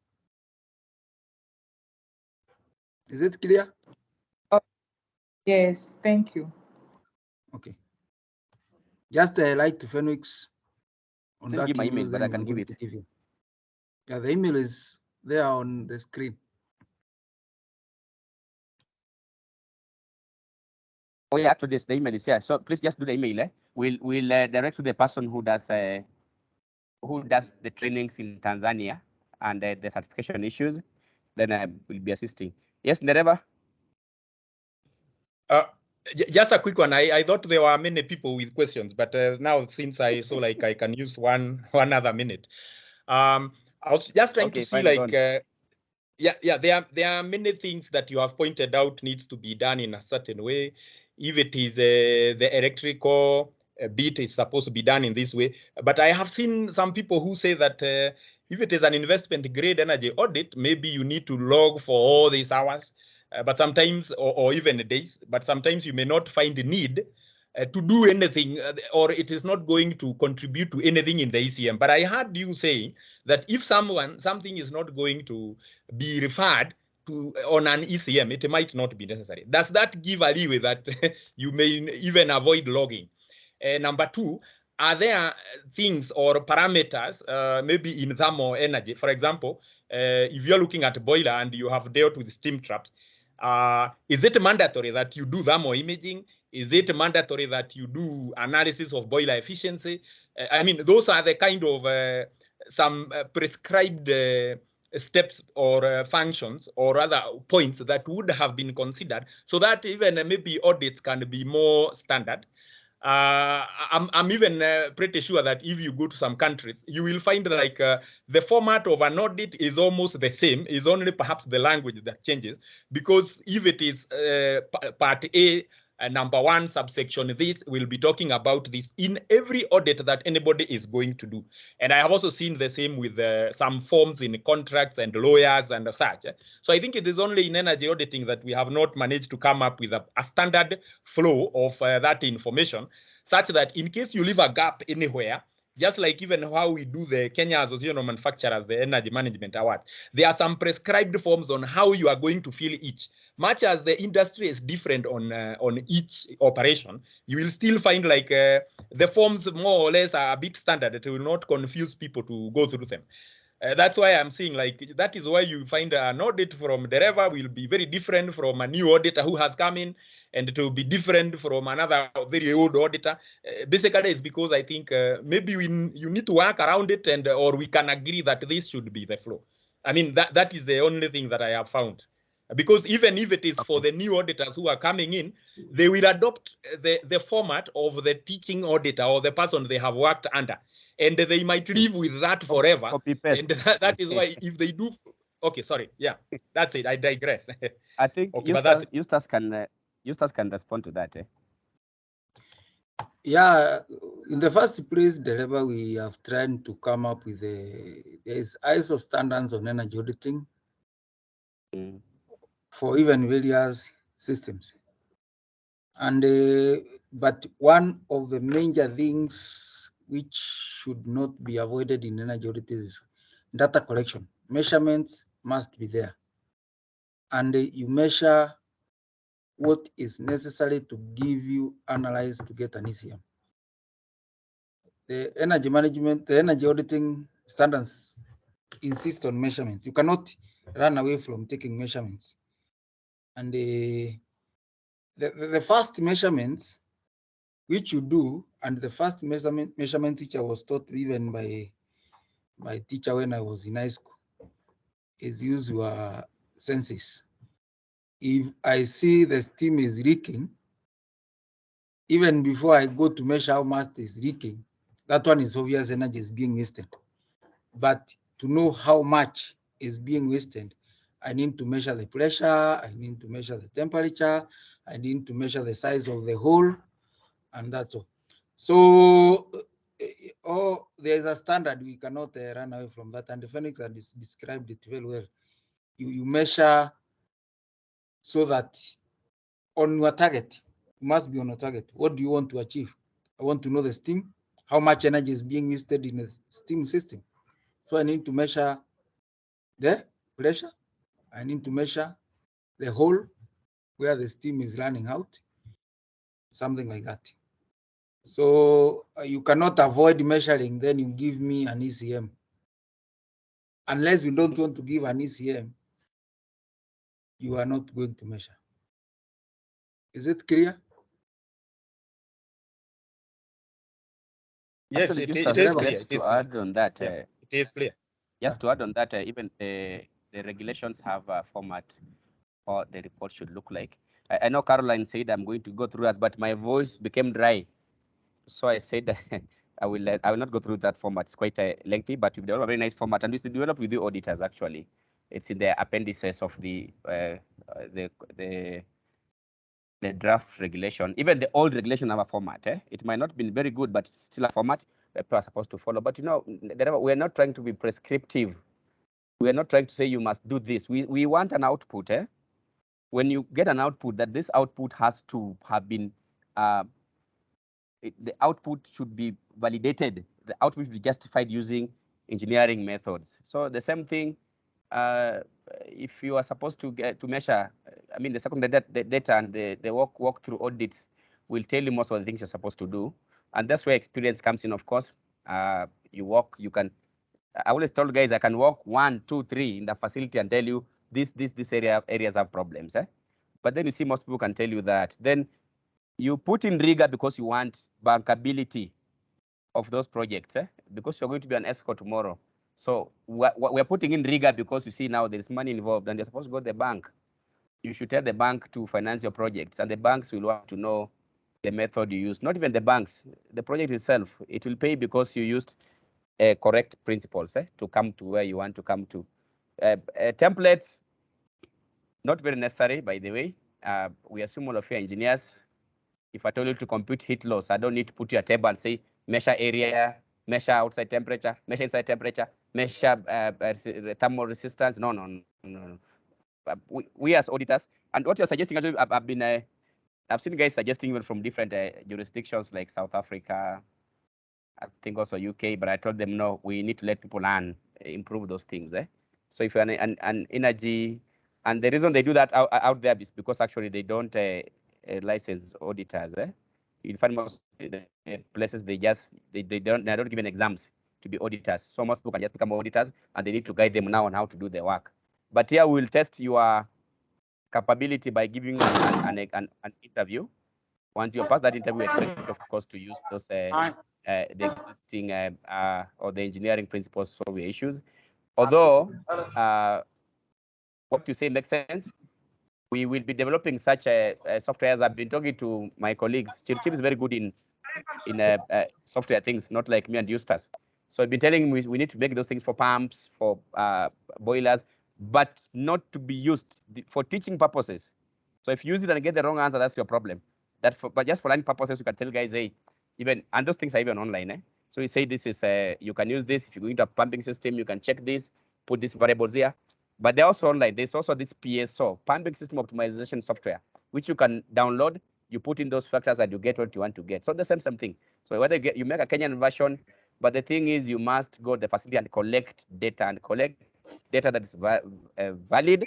Speaker 1: Is it clear?
Speaker 8: Oh, yes, thank you.
Speaker 1: Okay. Just write to Fenwick's on that
Speaker 2: give my email,
Speaker 1: then
Speaker 2: but I can give it.
Speaker 1: Give you. Yeah, the email is there on the screen.
Speaker 2: Oh yeah, actually, the email is here. So please just do the email. We'll direct to the person who does who does the trainings in Tanzania and the certification issues, then I will be assisting. Yes, Ndereba?
Speaker 4: Just a quick one. I thought there were many people with questions, but now since I saw like I can use one other minute. I was just trying to see like there are many things that you have pointed out needs to be done in a certain way. If it is the electrical bit is supposed to be done in this way, but I have seen some people who say that if it is an investment grade energy audit, maybe you need to log for all these hours, but sometimes or even days, but sometimes you may not find the need to do anything, or it is not going to contribute to anything in the ECM. But I heard you saying that if something is not going to be referred to on an ECM, it might not be necessary. Does that give a leeway that you may even avoid logging? Number two, are there things or parameters, maybe in thermal energy, for example, if you're looking at a boiler and you have dealt with steam traps, is it mandatory that you do thermal imaging? Is it mandatory that you do analysis of boiler efficiency? I mean, those are the kind of some prescribed steps or functions or other points that would have been considered so that even maybe audits can be more standard. I'm even pretty sure that if you go to some countries, you will find like the format of an audit is almost the same. It's only perhaps the language that changes, because if it is part A, number 1, subsection this, will be talking about this in every audit that anybody is going to do. And I have also seen the same with some forms in contracts and lawyers and such. So I think it is only in energy auditing that we have not managed to come up with a standard flow of that information, such that in case you leave a gap anywhere, just like even how we do the Kenya Association of Manufacturers, the Energy Management Award, there are some prescribed forms on how you are going to fill each. Much as the industry is different on each operation, you will still find like the forms more or less are a bit standard. It will not confuse people to go through them. That's why I'm saying like that is why you find an audit from Dereva will be very different from a new auditor who has come in, and it will be different from another very old auditor. Basically, it's because I think maybe you need to work around it, and or we can agree that this should be the flow. I mean, that is the only thing that I have found. Because even if it is for the new auditors who are coming in, they will adopt the format of the teaching auditor or the person they have worked under. And they might live with that forever. And that is why if they do, okay, sorry, yeah, that's it. I digress.
Speaker 2: I think
Speaker 4: okay,
Speaker 2: Eustace can respond to that.
Speaker 1: Yeah, in the first place, Dereva, we have tried to come up with there is ISO standards on energy auditing for even various systems. And but one of the major things which should not be avoided in energy audit is data collection. Measurements must be there, and you measure what is necessary to give you analyze to get an ECM. The energy management, the energy auditing standards insist on measurements. You cannot run away from taking measurements. And the first measurements which you do, and the first measurement which I was taught even by my teacher when I was in high school, is use your senses. If I see the steam is leaking, even before I go to measure how much is leaking, that one is obvious energy is being wasted. But to know how much is being wasted, I need to measure the pressure, I need to measure the temperature, I need to measure the size of the hole, and that's all. So there's a standard, we cannot run away from that, and the Phoenix has described it very well. You measure so that on your target, you must be on a target. What do you want to achieve? I want to know the steam, how much energy is being wasted in the steam system. So I need to measure the pressure, I need to measure the hole where the steam is running out, something like that. So you cannot avoid measuring, then you give me an ECM. Unless you don't want to give an ECM, you are not going to measure. Is it clear?
Speaker 4: Yes,
Speaker 2: Actually,
Speaker 4: it
Speaker 2: Justus,
Speaker 4: is clear.
Speaker 2: just
Speaker 4: It
Speaker 2: to
Speaker 4: is clear.
Speaker 2: add on that,
Speaker 4: Yeah, it is clear.
Speaker 2: just to add on that, even the regulations have a format or the report should look like. I know Caroline said I'm going to go through that, but my voice became dry. So I said I will not go through that format. It's quite lengthy, but we've developed a very nice format, and we developed with the auditors actually. It's in the appendices of the draft regulation. Even the old regulation have a format. It might not be very good, but it's still a format that people are supposed to follow. But you know, we're not trying to be prescriptive. We are not trying to say you must do this. We want an output. When you get an output, that this output has to have been the output should be validated. The output should be justified using engineering methods. So the same thing, if you are supposed to get to measure, I mean, the secondary data and the walk through audits will tell you most of the things you're supposed to do. And that's where experience comes in, of course. You can, I always tell guys, I can walk 1, 2, 3 in the facility and tell you this areas have problems. But then you see most people can tell you that. Then you put in rigor because you want bankability of those projects, because you're going to be an escort tomorrow. So we're putting in rigor because you see now there's money involved and you're supposed to go to the bank. You should tell the bank to finance your projects, and the banks will want to know the method you use. Not even the banks, the project itself. It will pay because you used correct principles to come to where you want to come to. Templates, not very necessary, by the way. We assume all of you are engineers. If I told you to compute heat loss, I don't need to put you a table and say measure area, measure outside temperature, measure inside temperature, measure thermal resistance. No. We as auditors, and what you're suggesting, actually, I've seen guys suggesting even from different jurisdictions like South Africa, I think also UK, but I told them no, we need to let people learn, improve those things. So if you're an energy, and the reason they do that out there is because actually they don't license auditors. You find most places they're not given exams to be auditors. So most people can just become auditors, and they need to guide them now on how to do their work. But here we'll test your capability by giving an interview. Once you pass that interview, we expect, of course, to use those the existing or the engineering principles to solve your issues. Although what you say makes sense, we will be developing such a software. As I've been talking to my colleagues, 𝐤𝐺 is very good in software things, not like me and Justus. So I've been telling him we need to make those things for pumps, for boilers, but not to be used for teaching purposes. So if you use it and get the wrong answer, that's your problem. But just for learning purposes, you can tell guys, hey, and those things are even online. So you say this is you can use this if you go into a pumping system, you can check this, put these variables here. But they're also online. There's also this PSO, pumping system optimization software, which you can download. You put in those factors and you get what you want to get. So the same thing. So whether you make a Kenyan version, but the thing is you must go to the facility and collect data that is valid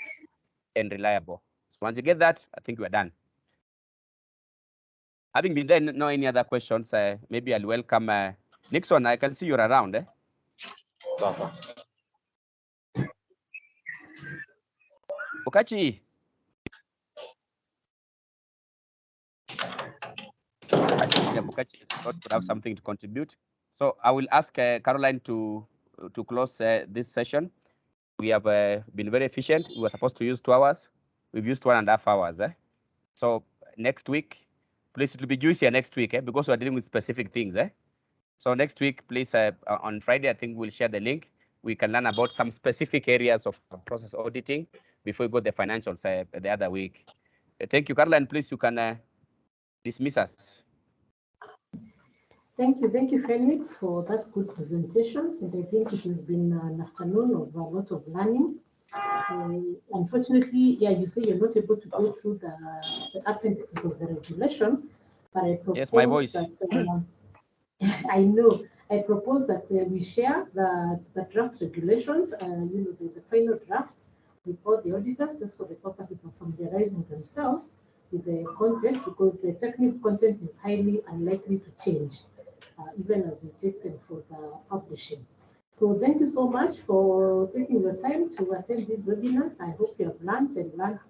Speaker 2: and reliable. So once you get that, I think we're done. Having been there, no any other questions, maybe I'll welcome Nixon. I can see you're around. Bukachi. Bukachi could have something to contribute. So I will ask Caroline to close this session. We have been very efficient. We were supposed to use 2 hours. We've used 1.5 hours. So next week, please, it will be juicier next week because we're dealing with specific things. So next week, please, on Friday, I think we'll share the link. We can learn about some specific areas of process auditing before we go to the financials the other week. Thank you, Caroline. Please, you can dismiss us.
Speaker 5: Thank you, Felix, for that good presentation. And I think it has been an afternoon of a lot of learning. Unfortunately, yeah, you say you're not able to go through the appendices of the regulation, but I propose
Speaker 2: yes, my voice.
Speaker 5: That I know. I propose that we share the draft regulations, the final draft with all the auditors, just for the purposes of familiarizing themselves with the content, because the technical content is highly unlikely to change, even as we take them for the publishing. So thank you so much for taking the time to attend this webinar. I hope you have learned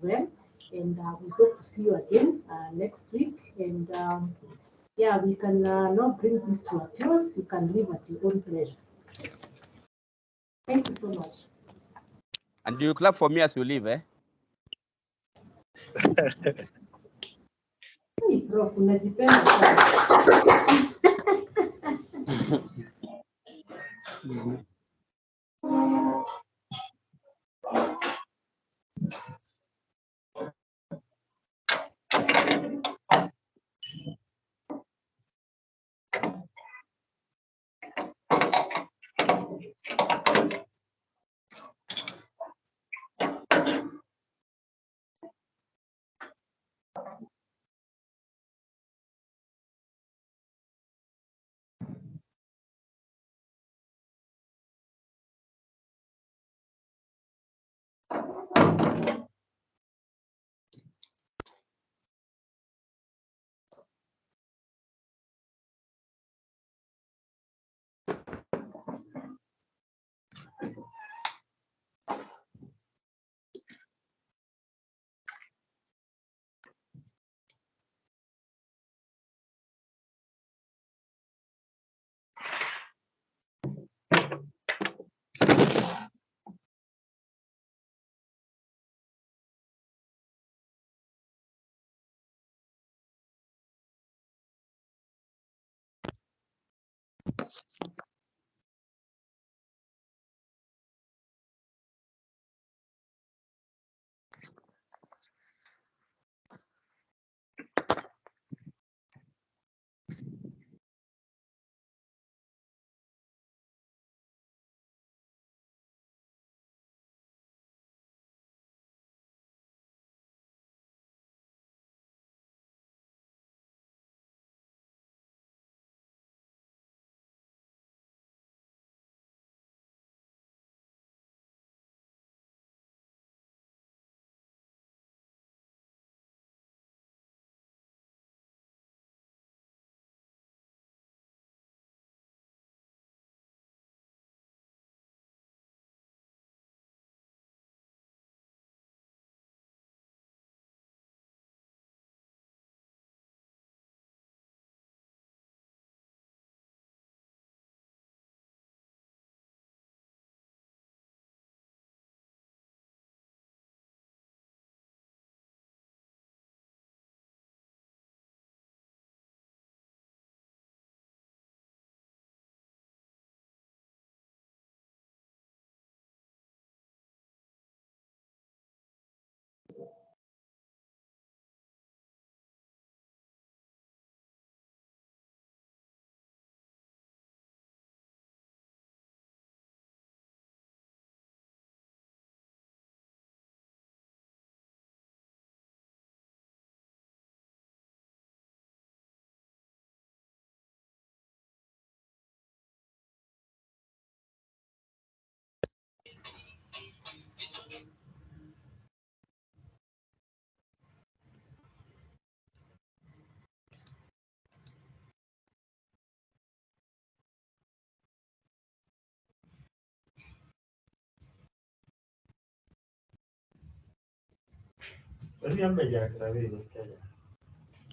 Speaker 5: well, and we hope to see you again next week. And yeah, we can now bring this to a close. You can leave at your own pleasure. Thank you so much.
Speaker 2: And do you clap for me as you leave, eh?
Speaker 5: Hey, Prof, unajipenda sana.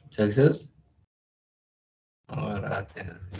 Speaker 9: Success? All right.